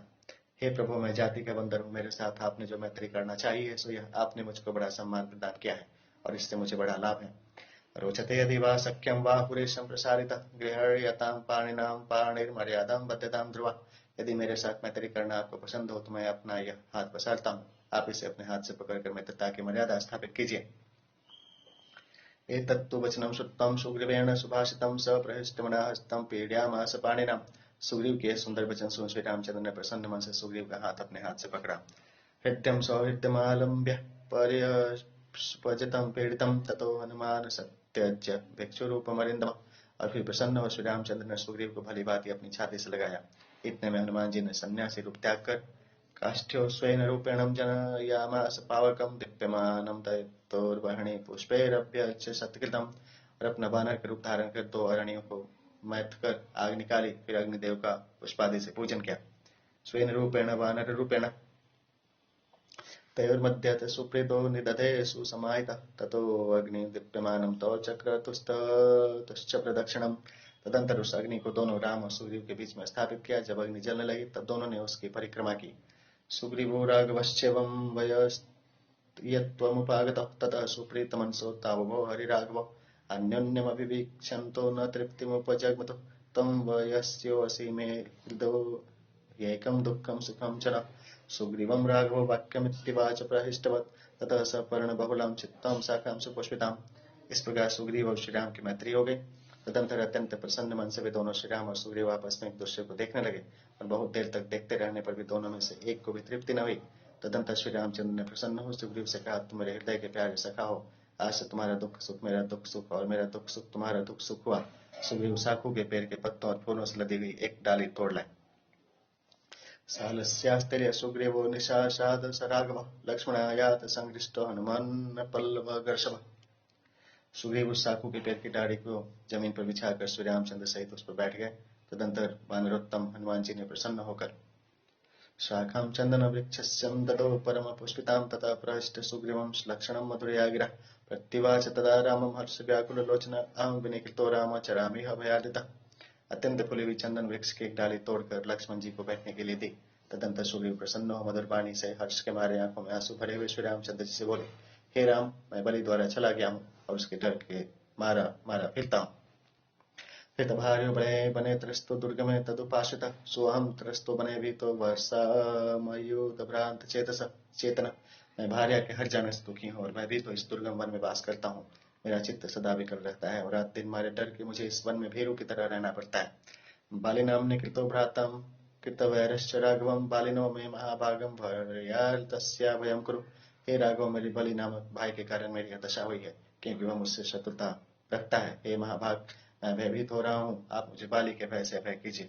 हे प्रभु, मैं जाति का बंदर हूँ, मेरे साथ आपने जो मैत्री करना चाहिए सो यह आपने मुझको बड़ा सम्मान प्रदान किया है और इससे मुझे बड़ा लाभ है। रोचते यदि वा सख्यं वा पुरेशं प्रसारितः गृह्यतां पाणिनां पाणिर्मर्यादां बध्यतां ध्रुवा। यदि मेरे साथ मैत्री करना आपको पसंद हो तो मैं अपना यह हाथ पसारता हूँ, आप इसे अपने हाथ से पकड़कर मित्रता की मर्यादा स्थापित कीजिए। एतत्तु वचनं श्रुत्वा सुग्रीवेण सुभाषितं स प्रहृष्टमनः हस्तं पीड्यामास पाणिना। सुग्रीव के सुंदर वचन सुन श्री रामचंद्र ने प्रसन्न मन से सुग्रीव का हाथ अपने हाथ से पकड़ा। हृद्यं सौहृद्यमालम्ब्य पर्यस्पजतं पीडितं ततो हनुमान सत्यज्य भिक्षुरूपमरिन्दम। और फिर प्रसन्न हो श्री रामचंद्र ने सुग्रीव को भली भांति अपनी छाती से लगाया। इतने में हनुमान जी ने सन्यासी रूप त्याग कर काष्ठ्यो स्वेन रूपेणं जनयामास पावकं दीप्यमानं तयोर्वहनि पुष्पैरभ्यच्च सत्कृतं। और अपना वानर का रूप धारण कर 2 अरणियों को मैथ कर आग निकाली, फिर अग्निदेव का पुष्पादि से पूजन किया। स्वेन रूपेण वानर रूपेण तयोर्मध्यत सुप्रीतो निदधे सुसमाहितः ततो अग्नि दीप्यमानं तौ चक्रतुश्च प्रदक्षिणम्। तदंतर उस अग्नि को दोनों राम और सुग्रीव के बीच में स्थापित किया। जब अग्नि जलने लगी तब दोनों ने उसकी परिक्रमा की। सुग्रीवो राघवश्चैवं वयस्यत्वमुपागतः ततः सुप्रीतमनसो तावभो हरिराघवो अन्योन्यमभिवीक्षन्तो न तृप्तिमुपजग्मतो तं वयस्योऽसि मे हृदो ह्येकं दुःखं सुखं च न सुग्रीवं राघवो वाक्यमित्युवाच प्रहिष्टवत् ततः स पर्णबहुलं चित्तं शाखां सुपुष्पिताम्। इस प्रकार सुग्रीव और श्री राम की मैत्री हो गई। तदंतर अत्यंत प्रसन्न मन से वे दोनों श्री राम और सुग्रीव आपस में एक दूसरे को देखने लगे और बहुत देर तक देखते रहने पर भी दोनों में से एक को भी तृप्ति न हुई। तदंतर श्री रामचंद्र ने प्रसन्न हो सुग्रीव से कहा, तुम मेरे हृदय के प्यारे सखा हो, आज से तुम्हारा दुख सुख मेरा दुख सुख और मेरा दुख सुख तुम्हारा दुख सुख हुआ। सुग्रीव साखू के पेड़ के पत्तों और फूलों से लदी हुई एक डाली तोड़ लाए। सालस्यास्तेर्य सुग्रीवो निशासाद स राघवः लक्ष्मणायात संहृष्टो हनुमान पल्लवगर्षभः। सुग्रीव उस साखू के पेड़ की डाली को जमीन पर बिछाकर श्री रामचंद्र सहित उस पर बैठ गए। तदंतर वानरोत्तम हनुमान जी ने प्रसन्न होकर शाखां चंदन वृक्षस्यं ददौ परम पुष्पितां तथा प्रहष्ट सुग्रीवं लक्षणं मधुरया गिरा प्रत्युवाच तदा रामं हर्ष व्याकुल लोचन अहं विनिकृतो राम चरामि अभयादितः। अत्यंत फुली हुई चंदन वृक्ष की एक डाली तोड़कर लक्ष्मण जी को बैठने के लिए दी। तदंतर सुग्रीव प्रसन्न हो मधुर वाणी से हर्ष के मारे आंखों में आंसू भरे हुए श्री रामचंद्र जी से बोले, हे राम, मैं बलि द्वारा चला गया हूँ और उसके डर के मारा मारा फिरता हूँ। हितभार्यो बने बने त्रस्तो दुर्गमे तदुपाश्रितः सोऽहं त्रस्तो बने भी तो वर्षामयुतभ्रांत चेतन। मैं भार्या के हट जाने से दुखी हूँ और मैं भी तो इस दुर्गम वन में वास करता हूँ। मेरा चित्त सदा विकल रहता है और रात दिन मारे डर के मुझे इस वन में भीरू की तरह रहना पड़ता है। बालिनाम्नि कृतो भ्रातम कृतवैरश्च राघवम बालिनो में महाभागम भर्यार्तस्या भयं कुरु। हे राघव, मेरी बलि नामक भाई के कारण मेरी यह दशा हुई है, क्योंकि वह मुझसे शत्रुता रखता है। हे महाभाग, मैं भयभीत हो रहा हूँ, आप मुझे बाली के भय से अभय कीजिए।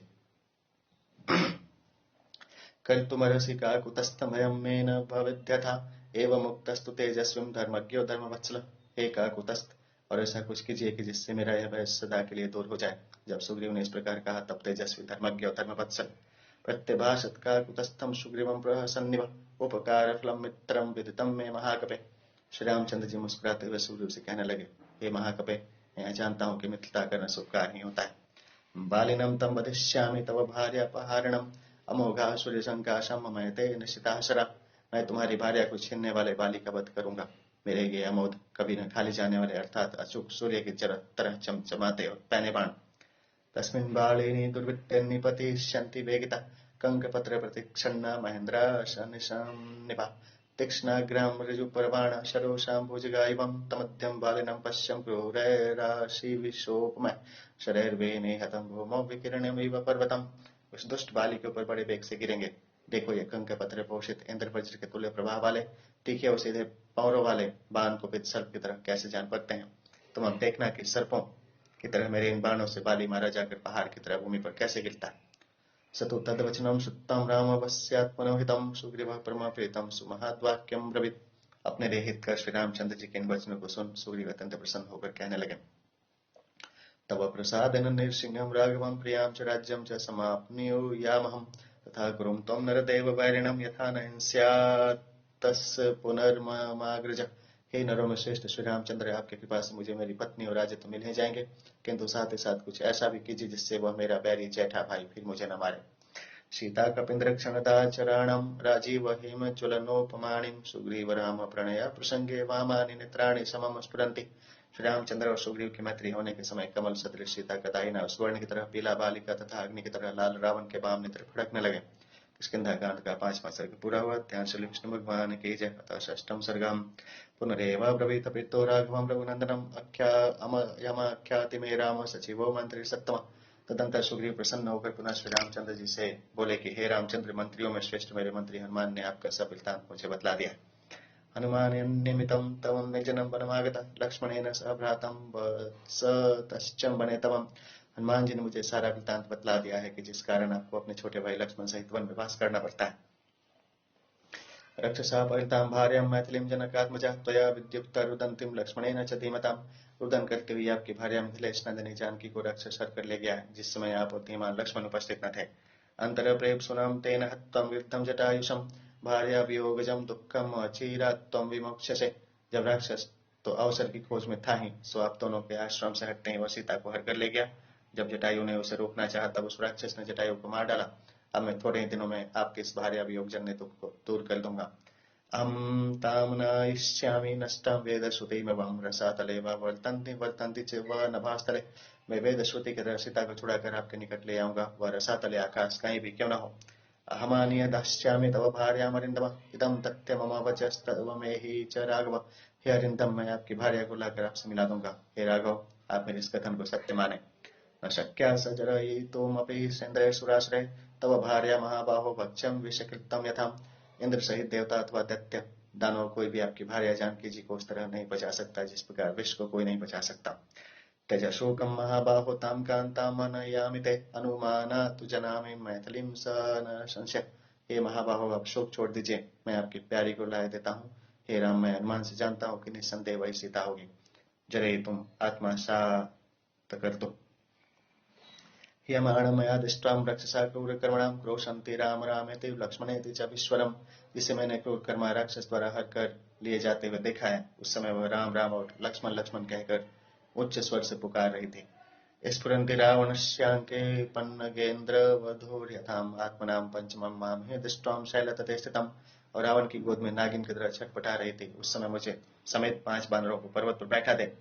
कर्तुमर्हसि काकुतस्थमयं मे न भवेद्यथा एवं मुक्तस्तु तेजस्विं धर्मज्ञो धर्मवत्सल। हे काकुतस्थ, और ऐसा कुछ कीजिए कि जिससे मेरा यह भय सदा के लिए दूर हो जाए। जब सुग्रीव ने इस प्रकार कहा तब तेजस्वी धर्मज्ञ और धर्मवत्सल प्रत्यभाषत काकुतस्थं सुग्रीवं प्रहसन्निव उपकारफलं मित्रं विदितं मे महाकपे। श्री रामचंद्र जी मुस्कुराते हुए सुग्रीव से कहने लगे, हे महाकपे, मैं जानता हूँ कि मित्रता करना शुभकार ही होता है। बालिनम तम वधिष्यामि तव भार्यापहारणम अमोघासुर संकाशम ममयते निशिताशरा। मैं तुम्हारी भार्या को छीनने वाले बाली का वध करूंगा। मेरे ये अमोघ कभी न खाली जाने वाले अर्थात अचूक सूर्य की तरह चमचमाते और पैने बाण। तस्मिन् बालिनी दुर्वृत्ते निपतिष्यन्ति वेगिता कंकपत्र प्रतिक्षण्णा महेन्द्राशनिशन्निभा तीक्ष्णाग्रां ऋजुपर्वाण शरोषां भुजगाइवं तमध्यं बालिनं पश्यं क्रूरैराशिविशोपमः शरैर्वेणे हतं भूमौ विकिरणमिव पर्वतम्। उस दुष्ट बाली के ऊपर बड़े वेग से गिरेंगे। देखो, ये कंक पत्थर पोषित इंद्र वज्र के तुल्य प्रभाव वाले तीखे और सीधे पौरों वाले बाण को सर्प की तरह कैसे जान पड़ते हैं। तुम अब देखना कि सर्पों की तरह मेरे इन बाणों से बाली मारा जाकर पहाड़ की तरह भूमि पर कैसे गिरता है। सतु तद्वचनं श्रुतं रामवस्यात्मनोहितं सुग्रीवः परमप्रीतं सुमहाद्वाक्यं ब्रवीत्। अपने लिए हित कर श्री रामचंद्र जी के इन वचनों को सुन सुग्रीव अत्यंत प्रसन्न होकर कहने लगे, तव प्रसादेन नृसिंहं राघवं प्रियां च राज्यं च समाप्नुयामहं तथा कुरुं त्वं नरदेव वैरिणं यथा न हिंस्यात्तस्य पुनर्ममाग्रज। हे नरों में श्रेष्ठ श्री रामचंद्र, आपकी कृपा से मुझे मेरी पत्नी और राज्य तो मिल ही जाएंगे, किंतु साथ ही साथ कुछ ऐसा भी कीजिए जिससे वह मेरा बैरी जेठा भाई फिर मुझे न मारे। सीता कपिंद्र क्षणदाचराणं राजीव हेम ज्वलनोपमाणिं सुग्रीव राम प्रणय प्रसंगे वामानि नेत्राणि समम स्फुरन्ति। श्री रामचंद्र और सुग्रीव की मैत्री होने के समय कमल सदृश सीता का दाहिना स्वर्ण की तरह पीला बालिका तथा अग्नि की तरह लाल रावण के बाम नेत्र फड़कने लगे। किष्किंधा कांड का 5वां सर्ग पूरा हुआ। ध्यान से विष्णु भगवान की जय। अतः षष्ठम सर्गम पुनरेवाब्रवीत प्रीतो राघवं रघुनंदनम यमाख्याति में राम सचिवो मंत्री सत्तम। तदंतर सुग्रीव प्रसन्न होकर पुनः श्री रामचंद्र जी से बोले कि हे रामचंद्र, मंत्रियों में श्रेष्ठ मेरे मंत्री हनुमान ने आपका सब वृत्तांत मुझे बतला दिया। हनुमान निमित्तं तवं निर्जनं वनमागतः लक्ष्मणेन सह भ्रातं वत्सतश्च वने तवम्। हनुमान जी ने मुझे सारा वृत्तांत बतला दिया है कि जिस कारण आपको अपने छोटे भाई लक्ष्मण सहित वन में वास करना पड़ता है। रक्षसा परितां भार्यां मैथिलीं जनकात्मजा त्वया विद्युक्ता रुदन्तीं लक्ष्मणेन च धीमताम्। रुदन करते हुए आपकी भार्या मिथिलेश नंदिनी जानकी को राक्षस हर कर ले गया है, जिस समय आप और धीमान लक्ष्मण उपस्थित न थे। अंतर प्रेम सुनाम तेन हत्वं वित्तं जटायुषं भार्या वियोगजं दुःखम अचिरात् त्वं विमोक्ष्यसे। जब राक्षस तो अवसर की खोज में था ही, सो आप दोनों के आश्रम से हटते ही वह सीता को हर कर ले गया। जब जटायु ने उसे रोकना चाहा तब उस राक्षस ने जटायु को मार डाला। अब मैं थोड़े ही दिनों में आपके इस भार्या वियोग जन्य दुख को दूर कर दूंगा। अहं तां न इष्यामि नष्टां वेदश्रुतिमिवं रसातले वा वर्तन्ति वर्तन्ति च व नभास्थले। मैं वेद श्रुति के द्वारा सीता को छुड़ाकर आपके निकट ले आऊंगा, वह रसातले आकाश कहीं भी क्यों न हो। अहमानीय दास्यामि तव भार्यामरिन्दम इदं तथ्य मम वचस्तव मे हि च राघव। हे अरिंदम, मैं आपकी भार्या को लाकर आपसे मिला दूंगा। हे राघव, आप मेरे इस कथन को सत्य माने। न शक्या सजरयितुमपि सेन्द्रे सुराश्रय तव भार्या महाबाहो भक्ष्यं विषकृतं यथा। इंद्र सहित देवता अथवा दैत्य दानव कोई भी आपकी भार्या जानकी जी को उस तरह नहीं बचा सकता जिस प्रकार विष को कोई नहीं बचा सकता। त्यज शोकं महाबाहो तां कान्तां मनयामि ते अनुमानात् जनामि मैथिलीं स न संशय। हे महाबाहो, आप शोक छोड़ दीजिए, मैं आपकी प्यारी को लाए देता हूँ। हे राम, मैं अनुमान से जानता हूँ कि निस्संदेह वही सीता होगी। जरे तुम आत्मा सात कर दो। ह्यमाणमया दृष्ट्वां रक्षसा क्रूरकर्मणां क्रोशन्ति राम रामेति लक्ष्मणेति च विश्वरम्। जिसे मैंने क्रूर कर्मा राक्षस द्वारा हर कर लिए जाते हुए देखा है, उस समय वह राम राम और लक्ष्मण लक्ष्मण कहकर उच्च स्वर से पुकार रही थी। स्फुरन्ति रावणस्यांके पन्नगेन्द्र वधूर्यथाम् आत्मनां पंचमं मां हे दृष्ट्वां शैलतटे स्थितम्। और रावण की गोद में नागिन की तरह छटपटा रही थी, उस समय मुझे समेत 5 बानरों को पर्वत पर बैठा दे।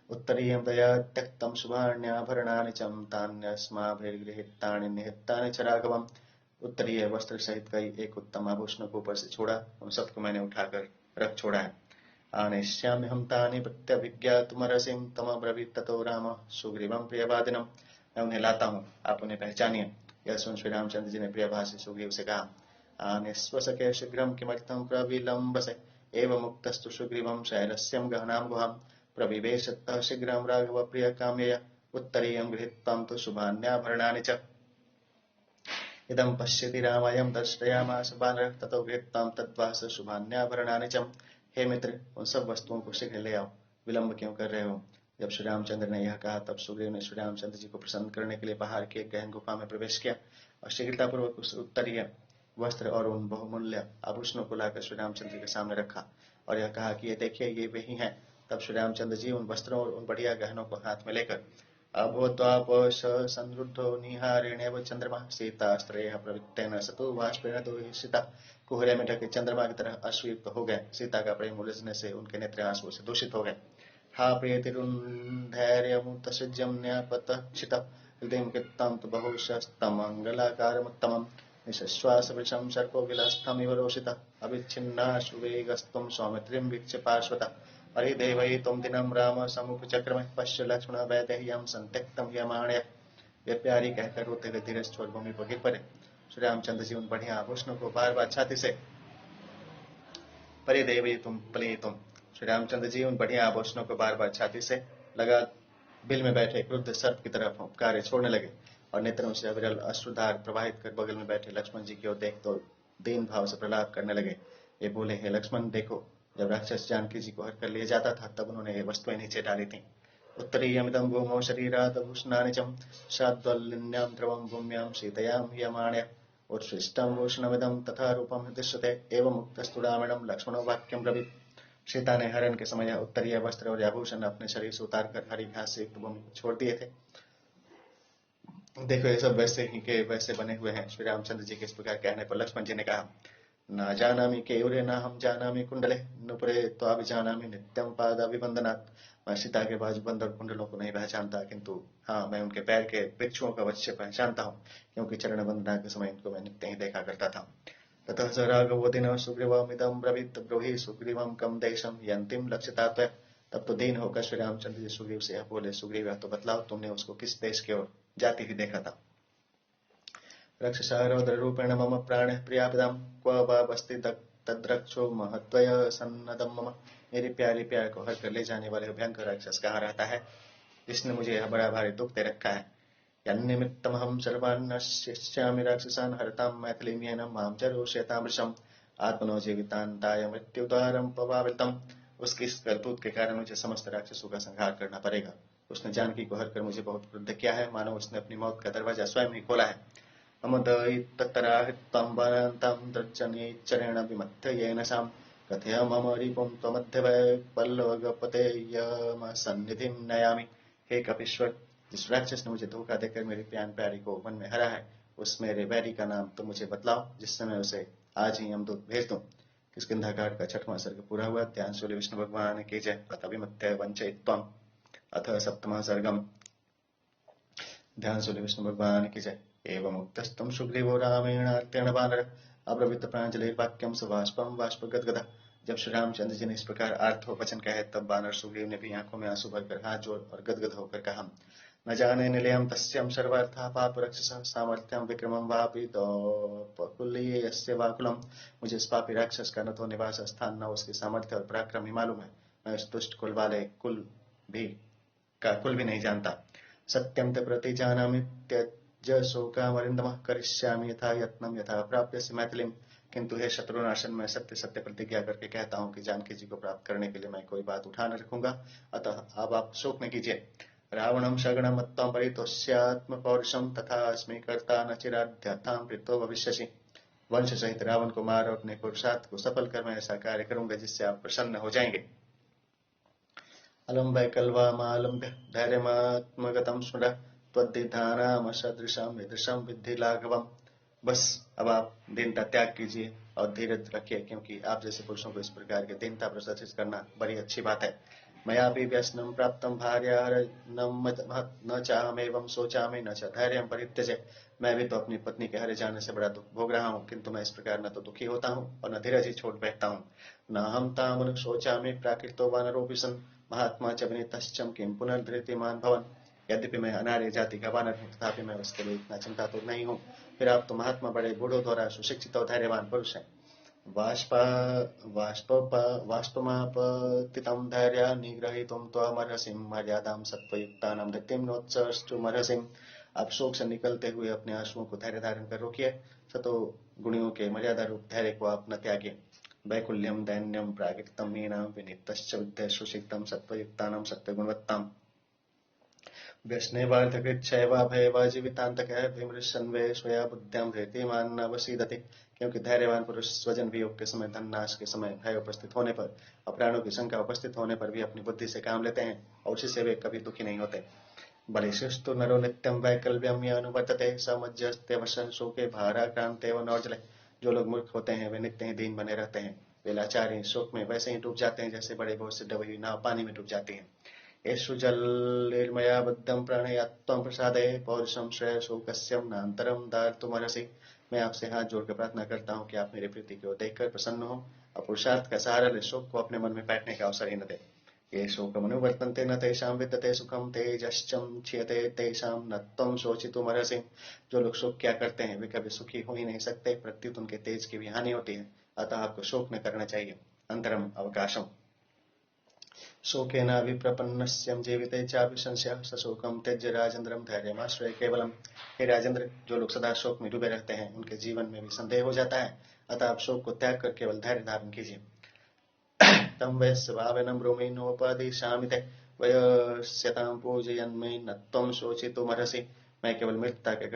उत्तरीयं दया त्यक्तं शुभान्याभरणानि च तान्यस्माभिर्गृहीतानि निहितानि च राघवम्। उत्तरीय वस्त्र सहित कई एक उत्तम आभूषण को ऊपर से छोड़ा, उन सबको मैंने उठाकर रख छोड़ा है। आनेष्याम्यहं तानि प्रत्यभिज्ञातुमरसिं तमब्रवीत् ततो राम सुग्रीवं प्रियवादिनम्। मैं उन्हें लाता हूँ, आप उन्हें पहचानिए। यह सुन श्री रामचंद्र जी ने प्रियभाषी सुग्रीव से कहा। आनेष्वसके शीघ्रं किमर्थं प्रविलम्बसे एवमुक्तस्तु सुग्रीवं शैलस्यं गहनां गुहाम्। प्रविवेशतः शीघ्रं राघव प्रिय काम्यया उत्तरीयं गृहीत्वां तु शुभान्याभरणानि च। इदं पश्यति रामायं दर्शयामास बानरः ततो गृहीत्वां तद्वास शुभान्याभरणानि च। हे मित्र, उन सब वस्तुओं को शीघ्र ले आओ, विलंब क्यों कर रहे हो। जब श्री रामचंद्र ने यह कहा, तब सुग्रीव ने श्री रामचंद्र जी को प्रसन्न करने के लिए पहाड़ की एक गहन गुफा में प्रवेश किया और शीघ्रतापूर्वक उस उत्तरीय वस्त्र और उन बहुमूल्य आभूषणों को लाकर श्री रामचंद्र जी के सामने रखा और यह कहा कि ये देखिए, ये वही हैं। तब श्री रामचंद्र जी उन वस्त्रों और उन बढ़िया गहनों को हाथ में लेकर अभूत्वापश संरुद्धो निहारेणेव चंद्रमा सीतास्त्रेयः प्रवृत्तेन सतो बाष्पेण दुहिता। कुहरे में ढके चंद्रमा की तरह अश्वयुक्त हो गए। सीता का प्रेम उलझने से उनके नेत्र आंसुओं से दूषित हो गए। हा प्रियतिरुन्धैर्यमुतसृज्यं न्यापतक्षित हृदयं कृत्तं तु बहुशस्तमङ्गलाकारमुत्तमम्। निःश्वास वृषं सर्पोऽखिलस्थमिव रोषितः अविच्छिन्नाश्रुवेगस्त्वं सौमित्रीं वीक्ष्य पार्श्वतः। अरे देवै तुम दिनं राम सम्मुख चक्रमः पश्य लक्ष्मण वैदेह्यं संत्यक्तं यमाणय। वे प्यारी कहकर रोते हुए धीरे से भूमि पर गिर पड़े। श्री रामचंद्र जी उन बढ़िया आभूषणों को बार बार छाती से परे देवी तुम पले तुम। श्री रामचंद्र जी उन बढ़िया आभूषणों को बार बार छाती से लगा बिल में बैठे क्रुद्ध सर्प की तरफ फुंकारे छोड़ने लगे और नेत्रों से अविरल अश्रुधार प्रवाहित कर बगल में बैठे लक्ष्मण जी की ओर देख तो दीन भाव से प्रलाप करने लगे। ये बोले, हे लक्ष्मण, देखो, जब राक्षस जानकी जी को हर कर लिया जाता था तब उन्होंने ये वस्तुएं नीचे डाली थी। उत्तरीयमिदं भूमौ शरीरादभूषणानि च शाद्वल्लिन्यां ध्रुवं भूम्यां सीतयां ह्यमाण्य उत्सृष्टं भूषणमिदं तथा रूपं दृश्यते एवं मुक्तस्तु रामेण लक्ष्मणो वाक्यं ब्रवीत्। सीता ने हरण के समय उत्तरीय वस्त्र और आभूषण अपने शरीर से उतार कर हरी घास से युक्त भूमि को छोड़ दिए थे। देखो, ये सब वैसे ही के वैसे बने हुए हैं। श्री रामचंद्र जी के इस प्रकार कहने पर लक्ष्मण जी ने कहा, न जानामि केयूरे न हम जानामि कुंडले नुपुरे त्वाभिजानामि नित्यं पादाभिवंदनात्। मैं सीता के बाजूबंद और कुंडलों को नहीं पहचानता, किंतु हाँ, मैं उनके पैर के वृक्षों का अवश्य पहचानता हूँ, क्योंकि चरण वंदना के समय इनको मैं नित्य ही देखा करता था। ततः स राघवो दिनः सुग्रीवमिदं ब्रवीत् ब्रूहि सुग्रीवं कं देशं यन्तीं लक्षिता त्वया। तब तो दीन होकर श्री रामचंद्र जी सुग्रीव से यह बोले, सुग्रीव, तो बतलाओ, तुमने उसको किस देश की ओर जाती हुई देखा था। रक्षसा रौद्ररूपेण मम प्राणः प्रियापिदं क्व वा वस्ति तद्रक्षो महत्त्वय सन्नदं मम। मेरी प्यारी प्यार को हर कर ले जाने वाले भयंकर राक्षस कहाँ रहता है, जिसने मुझे यह बड़ा भारी दुख दे रखा है। यन्निमित्तमहं सर्वान् नश्यिष्यामि राक्षसान् हरतां मैथिलीं येन मां च रोषयतामृशम्। आत्मनो जीवितान्ताय मृत्युद्वारं पवावृतम्। उसकी इस करतूत के कारण मुझे समस्त राक्षसों का संहार करना पड़ेगा। उसने जानकी को हर कर मुझे बहुत क्रुद्ध किया है, मानो उसने अपनी मौत का दरवाजा स्वयं ही खोला है। अमुदयित्तराहृत्तं वनान्तं दर्शनीचरेण विमथ्ययेन साम् कथय मम रिपुं त्वमध्यवै पल्लवगपतेयमसन्निधिं नयामि। हे कपीश्वर, जिस राक्षस ने मुझे धोखा देकर मेरी प्यारी को वन में हरा है, उस मेरे बैरी का नाम तो मुझे बतलाओ, जिससे मैं उसे आज ही यमदूत भेज दूं। किष्किंधा का 6वां सर्ग पूरा हुआ। ध्यान सूर्य विष्णु भगवान की जय। अतविमत्य वंचयित्वम्। अथ 7वां सर्गम्। ध्यान सूर्य विष्णु भगवान की जय। एवं उक्तस्तम सुग्रीवो रामेणार्तेण वानर अब्रवीत प्रांजलिर्वाक्यम सुबाष्पम बाष्पगदगदः। जब श्री रामचंद्र जी ने इस प्रकार आर्थ वचन कहे, तब वानर सुग्रीव ने भी आंखों में आंसू भरकर हाथ जोड़ और गदगद होकर कहा, न जाने निलयम तस्यम सर्वार्थः पापराक्षसः सामर्थ्यम विक्रमं वापि तोपकुल्ये यस्य वाकुलम्। मुझे इस पापी राक्षस का न तो निवास स्थान, न उसकी सामर्थ्य और पराक्रम ही मालूम है। मैं इस दुष्ट कुल वाले कुल भी नहीं जानता। सत्यं ते प्रतिजानामि त्यज शोकामरिन्दमः करिष्यामि यथा यत्नं यथा प्राप्यस्य मैथिलीम्। किंतु हे शत्रुनाशन, मैं सत्य सत्य प्रतिज्ञा करके कहता हूँ कि जानकी जी को प्राप्त करने के लिए मैं कोई बात उठा न रखूंगा। अतः अब आप शोक न कीजिए। रावणं शगणं मत्तं परितोष्यात्म पौरुषं तथा अस्मि कर्ता न चिराद्यथां प्रीतो भविष्यसि। वंश सहित रावण को मार और अपने पुरुषार्थ को सफल कर मैं ऐसा कार्य करूंगा जिससे आप प्रसन्न हो जाएंगे। अलम्बय कल्वामालम्ब्य धैर्यमात्मगतं स्मर त्वद्दिधानाम सदृशं विदृशं विद्धि लाघवम्। बस अब आप दीनता त्याग कीजिए और धीरज रखिए, क्योंकि आप जैसे पुरुषों को इस प्रकार की दीनता प्रदर्शित करना बड़ी अच्छी बात है। मयापि व्यसनं प्राप्तं भार्याहरणं न चाहमेवं सोचामि न च धैर्यं परित्यजे। मैं भी तो अपनी पत्नी के हरे जाने से बड़ा दुख भोग रहा हूँ, किंतु मैं इस प्रकार न तो दुखी होता हूँ और न धीरज ही छोड़ बैठता हूँ। न हम तामनु शोचामि प्राकृतो वानरोऽपि सन् महात्मा च विनीतश्चं किं पुनर्धृतिमान् भवन्। यद्यपि मैं अनार्य जाति का वानर हूँ, तथापि मैं उसके लिए इतना चिंतातुर नहीं हूँ। फिर आप तो महात्मा बड़े बूढ़ों द्वारा सुशिक्षित और धैर्यवान पुरुष हैं। वाष्पमापतितं धैर्य निग्रहीतुं त्वमर्हसि मर्यादां सत्त्वयुक्तानां धृतिं नोत्सर्ष्टुमर्हसि। आप शोक से निकलते हुए अपने आंसुओं को धैर्य धारण कर रोकिए। सतो गुणियों के मर्यादा रूप धैर्य को आप न त्यागिए। वैकुल्यम दैन्यम प्राकृतं मीनां विनीतश्च विद्य सुशिक्तं सत्त्वयुक्तानां सत्त्वगुणवत्ताम्। व्यसनेवार्थकृच्छैवाभयवा जीवितांतकः विमृशन्वे स्वया बुद्ध्यां धृतिमान् नवसीदति। क्योंकि धैर्यवान पुरुष स्वजन वियोग के समय, धन नाश के समय, भय उपस्थित होने पर और प्राणों की शंका उपस्थित होने पर भी अपनी बुद्धि से काम लेते हैं और उसी से वे कभी दुखी नहीं होते। बलिष्ठस्तु नरो नित्यं वैकल्यं अनुवर्तते समज्जस्त्यवशः शोके भाराक्रांते व नौर्जले। जो लोग मूर्ख होते हैं वे नित्य ही दीन बने रहते हैं। वे लाचारी शोक में वैसे ही डूब जाते हैं जैसे बड़े बोझ से डूबी हुई नाव पानी में डूब जाती है। येषु जलैर्मया बद्धं प्राणयात्वं प्रसादे पौरुषं श्रेयशोकस्यं नान्तरं दातुमर्हसि। मैं आपसे हाथ जोड़कर प्रार्थना करता हूँ कि आप मेरी प्रीति को देखकर प्रसन्न हो और पुरुषार्थ का सहारा ले शोक को अपने मन में बैठने का अवसर ही न दे। ये शोकमनुवर्तन्ते न तेषां विद्यते सुखं तेजश्चं क्षीयते तेषां न त्वं शोचितुमर्हसि। जो लोग शोक क्या करते हैं वे कभी सुखी हो ही नहीं सकते, प्रत्युत उनके तेज की भी हानि होती है। अतः आपको शोक न करना चाहिए। अंतरम अवकाशम शोकेनाभिप्रपन्नस्यं जीविते चापि संशयः सशोकं त्यज्य राजेन्द्रं धैर्यमाश्रय केवलम्। हे राजेंद्र, जो लोग सदा शोक में डूबे रहते हैं उनके जीवन में भी संदेह हो जाता है। अतः आप शोक को त्याग कर केवल धैर्य धारण कीजिए। तम वैश्वावनं ब्रूमीनोपदिशामि ते वयस्यतां पूजयन्मे न त्वं शोचितुमर्हसि। मैं केवल मित्रता के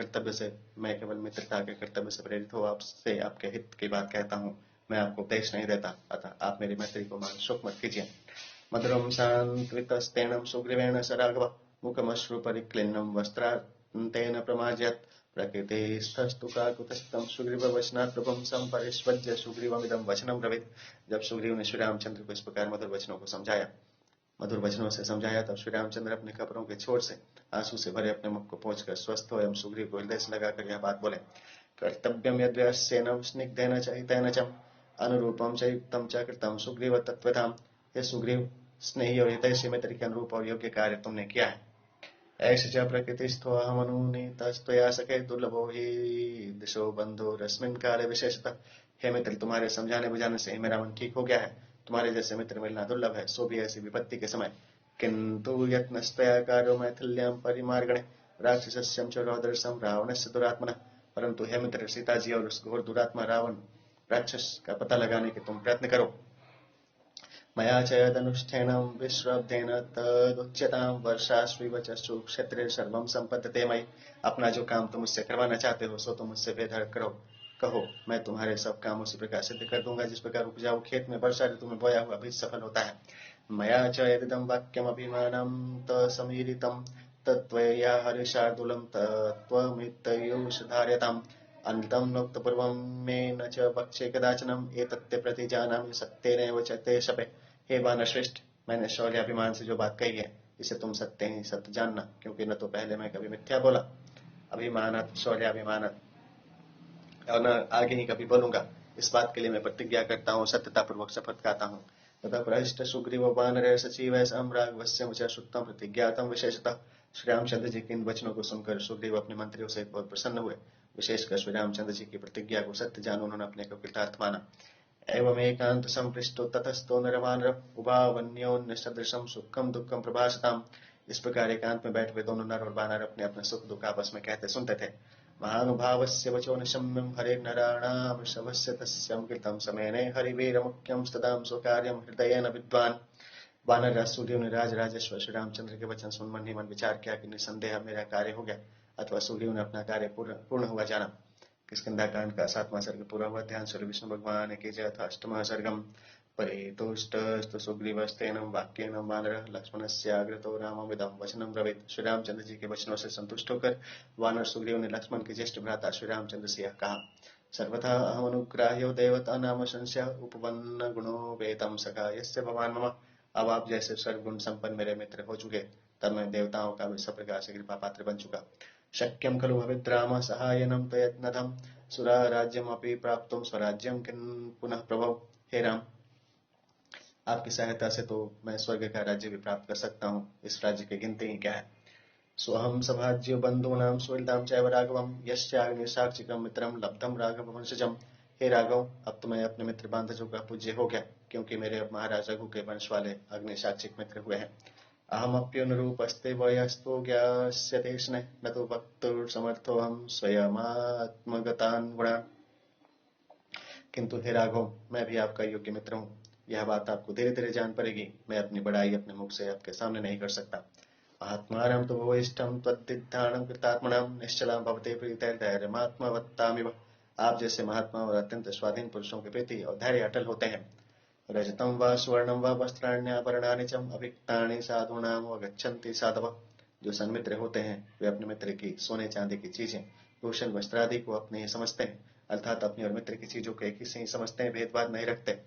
कर्तव्य से प्रेरित हो आपसे आपके हित की बात कहता हूँ। मैं आपको उपदेश नहीं देता, अतः आप मेरी मैत्री को मान शोक मत कीजिए। मधुरं सान्त्वितस्तेन सुग्रीवेण स राघवः मुखमश्रुपरिक्लिन्नं वस्त्रान्तेन प्रमार्जयत्। प्रकृतिस्थस्तु काकुतस्थं सुग्रीववचनात् प्रभुं संपरिष्वज्य सुग्रीवमिदं वचनं ब्रवीत्। जब सुग्रीव ने श्री रामचंद्र को इस प्रकार मधुर वचनों से समझाया, तब श्री रामचंद्र अपने कपड़ों के छोर से आंसू से भरे अपने मुख को पोंछकर स्वस्थ हो एवं सुग्रीव को हृदय से लगाकर यह बात बोले। कर्तव्यं यद्वयस्येन स्निग्धेन च हितेन च अनुरूपं च युक्तं च कृतं सुग्रीव तत्त्वताम्। हे सुग्रीव, स्नेही और हितैषी मित्र के अनुरूप और योग्य कार्य तुमने किया है। ऐसे च प्रकृतिस्थो अहमनुनीतस्त्वया सखे दुर्लभो हि दिशो बंधो रस्मिन् काले विशेषतः। हे मित्र, तुम्हारे समझाने बुझाने से ही मेरा मन ठीक हो गया है। तुम्हारे जैसे मित्र मिलना दुर्लभ है, सो भी ऐसी विपत्ति के समय। किंतु यत्नस्तया कार्यो मैथिल्यां परिमार्गणे राक्षसस्यं च रौद्रसं रावणस्य दुरात्मनः। परंतु हे मित्र, सीता जी और उस घोर दुरात्मा रावण राक्षस का पता लगाने के तुम प्रयत्न करो। मया च यदनुष्ठेनं विश्रब्धेन तदुच्यतां वर्षाश्विव च सुक्षेत्रे सर्वं सम्पद्यते मयि। अपना जो काम तुम मुझसे करवाना चाहते हो सो तुम मुझसे बेधड़क करो, कहो, मैं तुम्हारे सब काम उसी प्रकार सिद्ध कर दूंगा जिस प्रकार उपजाऊ खेत में वर्षा ऋतु में बोया हुआ बीज सफल होता है। मया च यदिदं वाक्यमभिमानं तसमीरितं तत्त्वया हरिशार्दूलं तत्त्वमित्युषधार्यताम् अन्तं नोक्तपूर्वं मे न च वक्ष्ये कदाचनम् एतत्ते प्रतिजानामि सत्येनैव च ते शपे। हे वानर श्रेष्ठ, मैंने शौर्याभिमान से जो बात कही है इसे तुम सत्य ही सत्य जानना, क्योंकि न तो पहले मैं कभी मिथ्या बोला अभिमानत शौर्याभिमानत और न आगे ही कभी बोलूंगा। इस बात के लिए मैं प्रतिज्ञा करता हूँ, सत्यता पूर्वक शपथ खाता हूँ। तथा प्रहिष्ट सुग्रीव वानर सचिव राघवस्य मुझे श्रुतम प्रतिज्ञातम विशेषतः। श्री रामचंद्र जी के इन वचनों को सुनकर सुग्रीव अपने मंत्रियों से बहुत प्रसन्न हुए। विशेषकर श्री रामचंद्र जी की प्रतिज्ञा को सत्य जान उन्होंने अपने को कृतार्थ माना। एवं एकांत संपृष्टो ततस्थो नरवानर उभावन्योन्य सदृशम सुखम दुखम प्रभासताम। इस प्रकार एकांत में बैठ हुए दोनों नर और वानर अपने अपने सुख दुख आपस में कहते सुनते थे। महानुभावस्य वचो निशम्यं हरिर्नराणां शवस्य तस्यं कृतं समेने हरिवीरमुख्यं स्तदां स्वकार्यं हृदयेन विद्वान्। वानर राज सुग्रीव ने राजराजेश्वर श्री रामचंद्र के वचन सुन मन ही मन विचार किया कि निसंदेह मेरा कार्य हो गया अथवा सुग्रीव ने अपना कार्य पूर्ण हुआ जाना। किष्किंधा कांड का 7वां सर्ग पूरा हुआ। ध्यान श्री विष्णु भगवान की जय। अथ 8वां सर्गम परितुष्टस्तु सुग्रीवस्तेन वाक्येन वानरः लक्ष्मणस्याग्रतो राममिदं वचनं ब्रवीत। श्री रामचंद्र जी के वचनों से संतुष्ट होकर वानर सुग्रीव ने लक्ष्मण के ज्येष्ठ भ्राता श्री रामचंद्र से यह कहा। सर्वथा अहमनुग्राह्यो देवता नाम संशय उपपन्न गुणो वेदम सखा यस्य भवान मम। अब आप जैसे सर्वगुण संपन्न मेरे मित्र हो चुके, तब मैं देवताओं का भी सब प्रकार से कृपा पात्र बन चुका। शक्यं खलु भविद्राम सहायनं प्रयत्नतम सुरा राज्यमपि प्राप्तुं स्वराज्यं किं पुनः प्रभो। हे राम, आपकी सहायता से तो मैं स्वर्ग का राज्य भी प्राप्त कर सकता हूँ, इस राज्य की गिनती ही क्या है। सोहम सभाज्यो बंधूनां सुहृदां चैव राघवं यस्याग्निसाक्षिकं मित्रं लब्धं राघव वंशजम्। हे राघव, अब तो मैं अपने मित्र बांधवों का पूज्य हो गया, क्योंकि मेरे अब महाराज रघु के वंश वाले अग्निसाक्षिक मित्र हुए हैं। अहमप्युनुरूपस्ते वयस्तो ज्ञास्यते तेष्णे न तो वक्तुर्समर्थोऽहं स्वयमात्मगतान् गुणान्। किंतु हे राघव, मैं भी आपका योग्य मित्र हूँ, यह बात आपको धीरे धीरे जान पड़ेगी। मैं अपनी बड़ाई अपने मुख से आपके सामने नहीं कर सकता। महात्मानं तु भूयिष्ठं त्वद्दिद्धानं कृतात्मनां निश्चलां भवते प्रीतैर्धैर्यमात्मवत्तामिव। आप जैसे महात्मा और अत्यंत स्वाधीन पुरुषों के प्रति और धैर्य अटल होते हैं। रजतं वा सुवर्णं वा वस्त्राण्याभरणानि च अभिक्तानि साधूनां वगच्छन्ति साधवः। जो सन्मित्र होते हैं वे अपने मित्र की सोने चांदी की चीजें भूषण वस्त्रादि को अपने ही समझते हैं, अर्थात अपनी और मित्र की चीजों को एक ही से ही समझते हैं, भेदभाव नहीं रखते।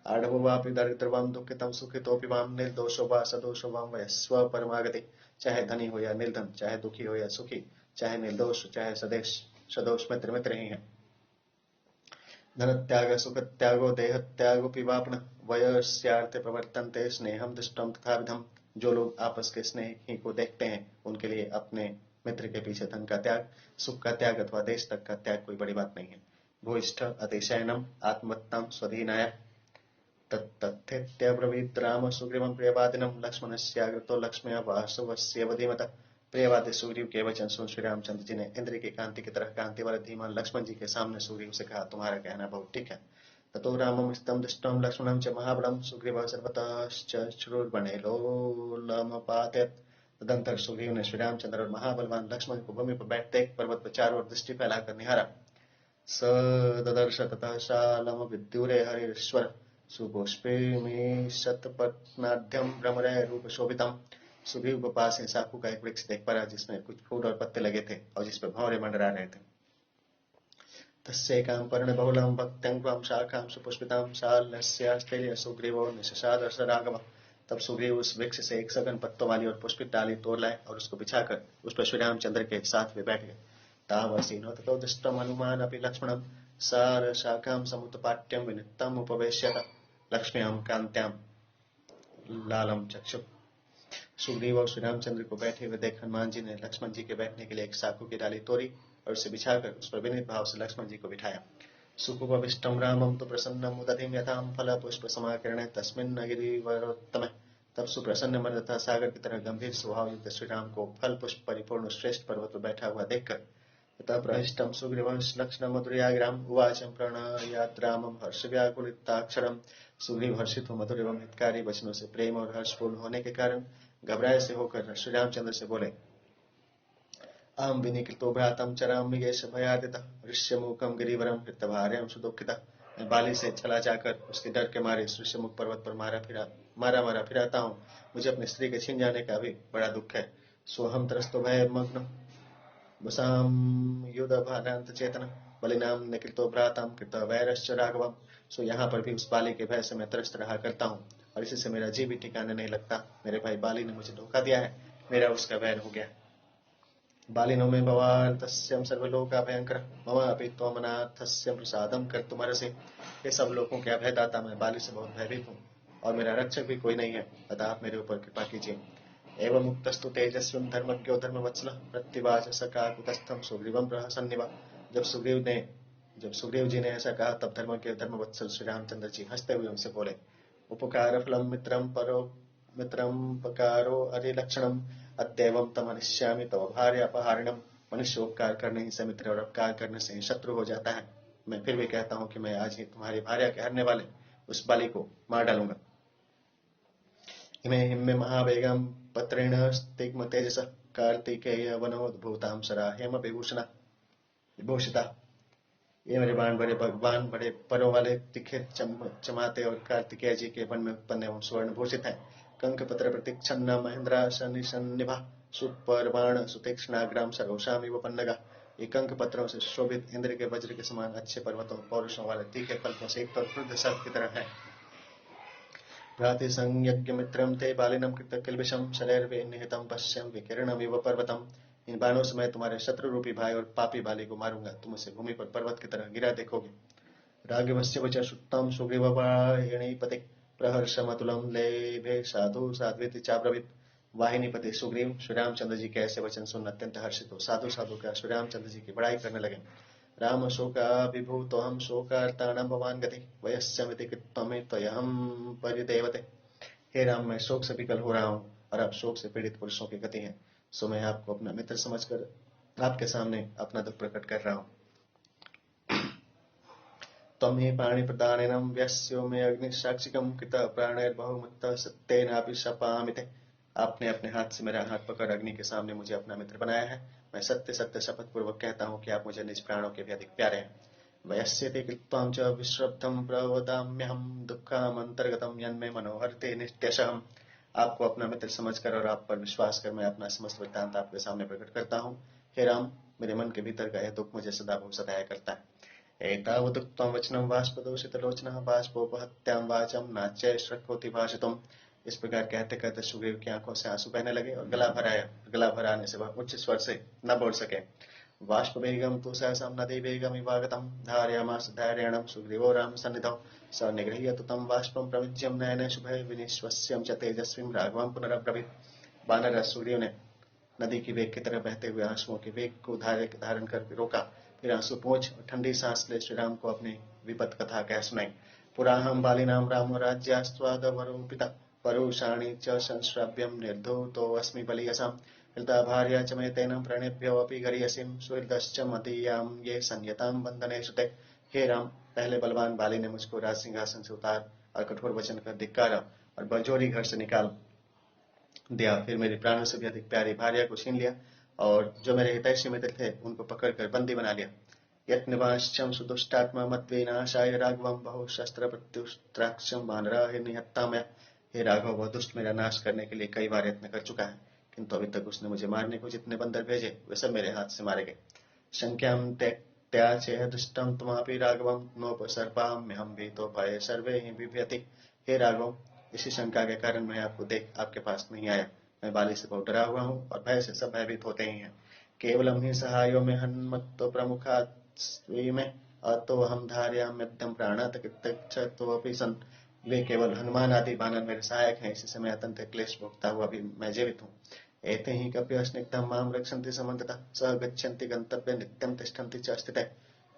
आढ़वो वापि दरिद्रवां दुःखितं सुखितोऽपि वां निर्दोषो वा सदोषो वां वयस्व परमागति। चाहे धनी हो या निर्धन, चाहे दुखी हो या सुखी, चाहे निर्दोष चाहे सदोष, मित्र मित्र ही है। धनत्याग सुखत्यागो देहत्यागोऽपि वा पुनः वयस्यार्थे प्रवर्तन्ते स्नेहं दृष्टं तथाविधम्। जो लोग आपस के स्नेह ही को देखते हैं, उनके लिए अपने मित्र के पीछे धन का त्याग, सुख का त्याग अथवा देश तक का त्याग कोई बड़ी बात नहीं है। भूयिष्ठ अतिशयनम आत्मवत्तां स्वधीनाय तत्तथेत्यब्रवीत् राम सुग्रीवं प्रियवादिनं लक्ष्मणस्याग्रतो लक्ष्म्या वासवस्य वधीमतः। प्रियवादी सुग्रीव के वचन सुन श्री रामचंद्र जी ने इंद्र की कांति की तरह कांति वाले धीमान लक्ष्मण जी के सामने सुग्रीव से कहा, तुम्हारा कहना बहुत ठीक है। ततो रामं स्तं दृष्टं लक्ष्मणं च महाबलं सुग्रीवः सर्वतश्चक्रुर्वणे लोलमपातयत्। तदंतर सुग्रीव ने श्री रामचंद्र और महाबलवान लक्ष्मण को भूमि पर बैठते एक पर्वत पर चारों ओर दृष्टि फैलाकर निहारा। स ददर्श ततः शालम विद्युरे हरिश्वर सुपुष्पेमी शतपत्नाढ्यम भ्रमरे रूप शोभितम। सुग्रीव को पास ही साखू का एक वृक्ष देख पड़ा, जिसमें कुछ फूल और पत्ते लगे थे और जिस पर भंवरे मंडरा रहे थे। तस्यैकां पर्णबहुलां भक्त्यङ्गं शाखां सुपुष्पितां शाल्यस्यास्तेय सुग्रीवो निशशादर्श राघव। तब सुग्रीव उस वृक्ष से एक सघन पत्तों वाली और पुष्पित डाली तोड़ लाए और उसको बिछाकर उस पर श्री रामचंद्र के साथ वे बैठ गए। तावसीनो ततो दृष्टम् हनुमानपि लक्ष्मणं सार शाखां समुत्पाट्यं विनित्तम् उपवेश्यत लक्ष्म्यां कान्त्यां लालं चक्षु। सुग्रीव और श्री रामचंद्र को बैठे हुए देख हनुमान जी ने लक्ष्मण जी के बैठने के लिए एक साखू की डाली तोड़ी और उसे बिछाकर उस पर विनीत भाव से लक्ष्मण जी को बिठाया। सुखोपविष्टं रामं तो प्रसन्नं मुदधिं यथां फलपुष्पसमाकिरणे तस्मिन् गिरिवरोत्तमे। तब सुप्रसन्न मन तथा सागर की तरह गंभीर स्वभाव युक्त श्री राम को फल पुष्प परिपूर्ण श्रेष्ठ पर्वत पर बैठा हुआ देखकर तथा प्रहिष्टं सुग्रीवंश लक्षण मधुर्याग्राम उवाचं प्रणयात् रामं हर्षव्याकुलिताक्षरम्। सुग्रीव हर्षित हो मधुर एवं हितकारी वचनों से प्रेम और हर्षपूर्ण होने के कारण घबराए से होकर श्री रामचंद्र से बोले, अहम विनिकृतो भ्रातं चरामि येष भयादितः ऋष्यमूकं गिरिवरं हृतभार्यां सुदुःखितः। मैं बाली से चला जाकर उसके डर के मारे ऋष्यमुख पर्वत पर मारा मारा फिराता हूँ। मुझे अपनी स्त्री के छिन जाने का भी बड़ा दुख है। सोहम त्रस्तो भयमग्न वसाम युद्ध भारांत चेतन बलिनाम निकृतो भ्राताम कृत वैरश्च राघवम। सो यहाँ पर भी उस बाली के भय से मैं त्रस्त रहा करता हूँ और इसी से मेरा जी भी ठिकाने नहीं लगता। मेरे भाई बाली ने मुझे धोखा दिया है, मेरा उसका वैर हो गया। बालिनो में भवान तस्यम सर्वलोका भयंकर मम अपि त्वमनाथस्य प्रसादम कर्तुमर्हसि। ये सब लोगों के अभयदाता मैं बाली से बहुत भयभीत हूँ और मेरा रक्षक भी कोई नहीं है, अतः आप मेरे ऊपर कृपा कीजिए। एवं मुक्तस्तु तेजस्विन धर्मज्ञो धर्मवत्सल प्रत्युवाच सका कुतस्थम सुग्रीवम प्रहसन्निवा। जब सुग्रीव जी ने ऐसा कहा तब धर्मज्ञ धर्मवत्सल श्री रामचंद्र जी हंसते हुए उनसे बोले, उपकार फलम मित्रम पकारो अरिलक्षणम अत्यवम तम अनिश्यामि तव भार्य अपहारिणम। मनुष्य उपकार करने ही से मित्र और अपकार करने से ही शत्रु हो जाता है। मैं फिर भी कहता हूँ कि मैं आज ही तुम्हारी भार्या के हरने वाले उस बाली को मार डालूंगा। इमे हिम्मे महावेगम पत्रेण स्तिग्म तेजस कार्तिकेय वनोद्भूताम सरा हेम विभूषिता। ये मेरे बाण बड़े भगवान बड़े परों वाले तीखे चमाते और कार्तिकेय जी के वन में उत्पन्न एवं स्वर्ण भूषित है। कंक पत्र प्रतीक्षण महेंद्र सन्निभा सुपर्वाण सुतीक्ष्णाग्राम सरोषामिव पन्नगा। ये कंक पत्रों से शोभित इंद्र के वज्र के समान अच्छे पर्वतों पौरुषों वाले तीखे फलकों से एक क्रुद्ध सर्प की तरह है। भ्राति संयज्ञ मित्रम ते बालिनम कृत किल्बिषम शरैर्वे निहितम पश्यम विकिरणमिव पर्वतम। इन बाणों से मैं तुम्हारे शत्रु रूपी भाई और पापी बाली को मारूंगा, तुम उसे भूमि पर पर्वत की तरह गिरा देखोगे। राघवस्य वच श्रुतं सुग्रीववाहिनीपते प्रहर्षमतुलं लेभे साधु साध्वीति चाब्रवीत। वाहिनीपति सुग्रीव श्री रामचंद्र जी के ऐसे वचन सुन अत्यंत हर्षित हो साधु साधु का श्री रामचंद्र जी की बड़ाई करने लगे। राम शोकाभिभूतोऽहं शोकार्तानं भवान् गति वयस्यमिति कृत्वमे त्वयहं परिदेवते। हे राम, मैं शोक से विकल हो रहा हूँ और अब शोक से पीड़ित पुरुषों की गति है, सो मैं आपको अपना मित्र समझकर आपके सामने अपना दुख प्रकट कर रहा हूँ। त्वं हि पाणिप्रदानेन व्यस्यो मे अग्निसाक्षिकं कृत प्राणैर्बहुमुत्तः सत्येनापि शपामि ते। आपने अपने हाथ से मेरा हाथ पकड़ अग्नि के सामने मुझे अपना मित्र बनाया है। मैं सत्य सत्य शपथ पूर्वक कहता हूँ कि आप मुझे निज प्राणों के भी अधिक प्यारे हैं। वयस्यते कृत्वां च विश्रब्धं प्रवदाम्यहं दुःखमन्तर्गतं यन्मे मनोहरते नित्यशः। आपको अपना मित्र समझकर और आप पर विश्वास कर मैं अपना समस्त वृत्तांत आपके सामने प्रकट करता हूँ। हे राम, मेरे मन के भीतर का यह दुख मुझे सदा बहुत सताया करता है। एतावदुक्तं वचनं बाष्पदोषितलोचनः बाष्पोपहत्यां वाचं नाच्य श्रक्कोति भाषितुम्। इस प्रकार कहते कहते सुग्रीव की आंखों से आंसू बहने लगे और गला भर आने से वह उच्च स्वर से न बोल सके। बाष्पवेगं तु सहसा नदीवेगमिवागतं धारयामास धैर्येण सुग्रीवो रामसन्निधौ स निगृह्य तु तं बाष्पं प्रविज्यं नयने शुभे विनिश्वस्यं च तेजस्वीं राघवं पुनरब्रवीत्। वानर सुग्रीव ने नदी की वेग की तरह बहते हुए आंसुओं के वेग को धारण कर रोका, फिर आंसू पोंछ और ठंडी सांस ले श्री राम को अपनी विपत कथा कह सुनाई। पुराहम बालिनाम रामो राज्यास्त्वादवरोपिता परुषाणि च संश्राव्यं निर्धूतो अस्मि बलियसाम्। हृता भार्या च मे तेन प्रणेभ्योऽपि गरीयसीं सुहृदश्च मदीयां ये संयतां बंधनेषु ते। हे राम, पहले बलवान बाली ने मुझको राज सिंहासन से उतार और कठोर वचन कर धिक्कारा और बलजोरी घर से निकाल दिया। फिर मेरी प्राणों से भी अधिक प्यारी भार्या को छीन लिया और जो मेरे हितैषी मित्र थे उनको पकड़कर बंदी बना लिया। यत्निवाश्चम सुदुष्टात्मा मत्विनाशाय राघवं बहु शस्त्र प्रत्युष्ट्राक्षं वानरा निहत्ता मैं। हे राघव, वह दुष्ट मेरा नाश करने के लिए कई बार यत्न कर चुका है, किंतु अभी तक उसने मुझे मारने को जितने बंदर भेजे वे सब मेरे हाथ से मारे गए। शंक्यां त्यक्त्या चेह दुष्टं त्वमापि राघवं नोपसर्पाम्यहं भीतो भये सर्वे हि बिभ्यति। हे राघव, इसी शंका के कारण मैं आपको देख आपके पास नहीं आया। मैं बाली से बहुत डरा हुआ हूँ और भय से सब भयभीत होते ही हैं। केवलम ही सहायो में हन्मत्तो प्रमुखात् में अतो हम धारयाम्यद्यं प्राणात् कृतच्छतोऽपि सन्। वे केवल हनुमान आदि वानर मेरे सहायक हैं, इसी से मैं अत्यंत क्लेश भोगता हुआ भी मैं जीवित हूँ। एते ही कपि स्निग्धं मां रक्षन्ति समन्ततः सह गच्छन्ति गन्तव्ये नित्यं तिष्ठन्ति च स्थितः।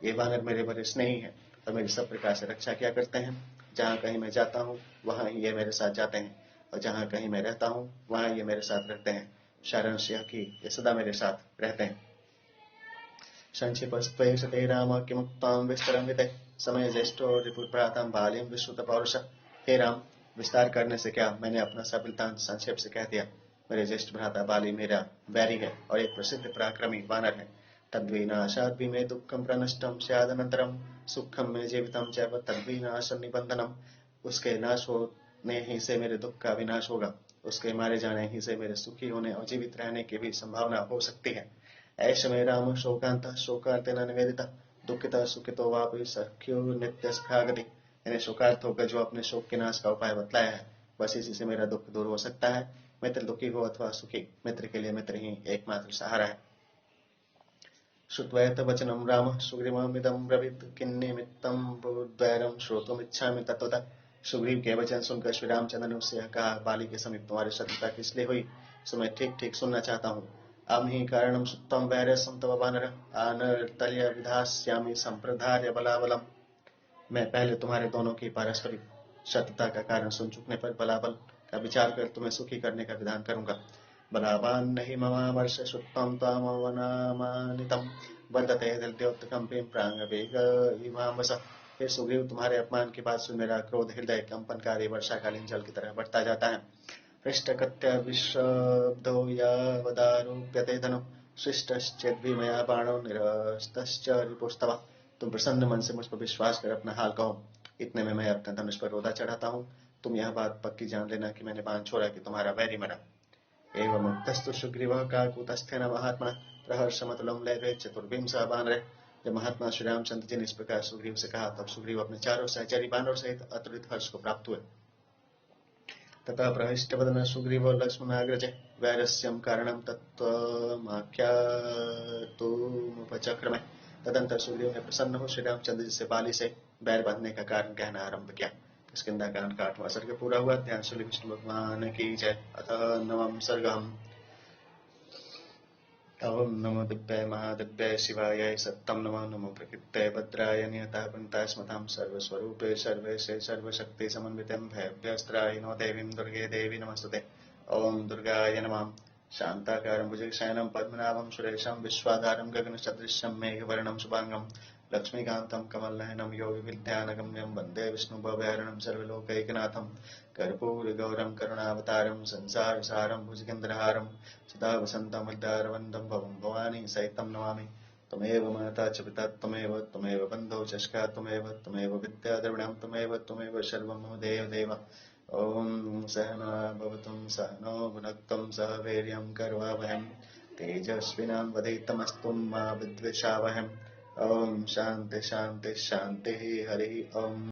ये वानर मेरे बड़े स्नेही हैं और मेरी सब प्रकार से रक्षा किया करते हैं। जहाँ कहीं मैं जाता हूँ वहाँ ही ये मेरे साथ जाते हैं और जहाँ कहीं मैं रहता हूँ वहाँ ये मेरे साथ रहते हैं। सारांश यह कि ये सदा मेरे साथ रहते हैं। संक्षिप्तस्त्वैष ते राम किमुक्तां विस्तरन्विते समय ज्येष्ठो रिपुभ्रातां बालिं विश्रुत पौरुष। हे राम, विस्तार करने से क्या, मैंने अपना सब वृत्तांत संक्षेप से कह दिया। मेरे ज्येष्ठ भ्राता बाली मेरा बैरी है और एक प्रसिद्ध पराक्रमी वानर है। तद्विनाशाद् मे दुःखं प्रनष्टं स्यादनन्तरं सुखं मे जीवितं चैव तद्विनाश निबंधनम। उसके नाश होने ही से मेरे दुख का विनाश होगा, उसके मारे जाने ही से मेरे सुखी होने और जीवित रहने की भी संभावना हो सकती है। ऐश में राम शोकांत शोकार्तेन निवेदिता दुखिता सुखितो वापि सख्यो नित्य स्फागति। यानी शोकार्थ होकर जो अपने शोक के नाश का उपाय बतलाया है, बस इसी से मेरा दुख दूर हो सकता है। मित्र दुखी हो अथवा सुखी, मित्र के लिए मित्र ही एकमात्र सहारा है। श्रुत्वैत वचनं राम सुग्रीवमिदं ब्रवीत किन्निमित्तं बुद्वैरं श्रोतुमिच्छामि तत्वतः। सुग्रीव के वचन सुनकर श्री रामचंद्र ने उससे कहा, बाली के समीप तुम्हारी शत्रुता किस लिए हुई, सो मैं ठीक ठीक सुनना चाहता हूँ। अम्हि कारणं सुप्तं वैरसं तव वानर आनर्तल्य विधास्यामि संप्रधार्य बलाबलम्। मैं पहले तुम्हारे दोनों की पारस्परिक शत्रुता का कारण सुन चुकने पर बलाबल का विचार कर तुम्हें सुखी करने का विधान करूंगा। बलावान नहीं ममावर्ष श्रुत्वं त्वामवनामानितं वर्धते हृदयोत्कंपिं प्रांगवेग इवाम्बस। हे सुग्रीव, तुम्हारे अपमान की बात सुन मेरा क्रोध हृदय कंपनकारी वर्षाकालीन जल की तरह बढ़ता जाता है। पृष्ठकत्य विशब्दो यावदारोप्यते धनु शिष्टश्चेद्भि मया बाणो निरस्तश्च रिपुस्तव। तुम प्रसन्न मन से मुझ पर विश्वास कर अपना हाल कहो। इतने में मैं अपने धनुष पर रोदा चढ़ाता हूँ। तुम यह बात पक्की जान लेना कि मैंने बाण छोड़ा कि तुम्हारा वैरी मरा। एवं मुक्तस्तु सुग्रीवः काकुतस्थेन महात्मा प्रहर्षमतुलं लैभे चतुर्विंशः वानरैः। जब महात्मा श्री रामचंद्र जी ने इस प्रकार सुग्रीव से कहा, तब सुग्रीव अपने चारों सहचरी वानरों सहित अतुलित हर्ष को प्राप्त हुए। ततः प्रविष्टवदनः सुग्रीवो लक्ष्मणाग्रजे वैरस्यं कारणं तत्त्वमाख्यातुमुपचक्रमे। तदंतर सुग्रीव ने प्रसन्न हो श्री रामचंद्र जी से बाली से बैर बांधने का कारण कहना आरंभ किया। किष्किंधा कांड का 8वां सर्ग पूरा हुआ। ध्यान श्री विष्णु भगवान की जय। अथ 9वां सर्गम्। ओम नमो दिव्याय महादिव्याय शिवाय सत्तम नमो नमो प्रकृत्यै भद्राय नियतः पंताय स्मतां सर्वस्वरूपे सर्वेशे सर्वशक्ति समन्वितं भयभ्यस्त्राहिनो देवीं दुर्गे देवी नमस्तुते। ओम दुर्गाय नमः। शान्ताकारं भुजगशयनं पद्मनाभं सुरेशं विश्वाधारं गगनसदृशं मेघवर्णं शुभांगं लक्ष्मीकान्तं कमलनयनं योगिविद्यानगम्यं वन्दे विष्णुभवहरणं सर्वलोकैकनाथं कर्पूरगौरं करुणावतारं संसारसारं भुजगेन्द्रहारं सदा वसन्तं हृदयारविन्दं भवं भवानी सहितं नमामि। त्वमेव माता च पिता त्वमेव बन्धो च सखा त्वमेव विद्याद्रविणं त्वमेव सर्वं मम देवदेव। ॐ सहना भवतु सहनो भुनक्तु सह वीर्यं करवावहं तेजस्विनावधीतमस्तु मा विद्विषावहम्। ओम शांति शांति शांति। हरि ओम।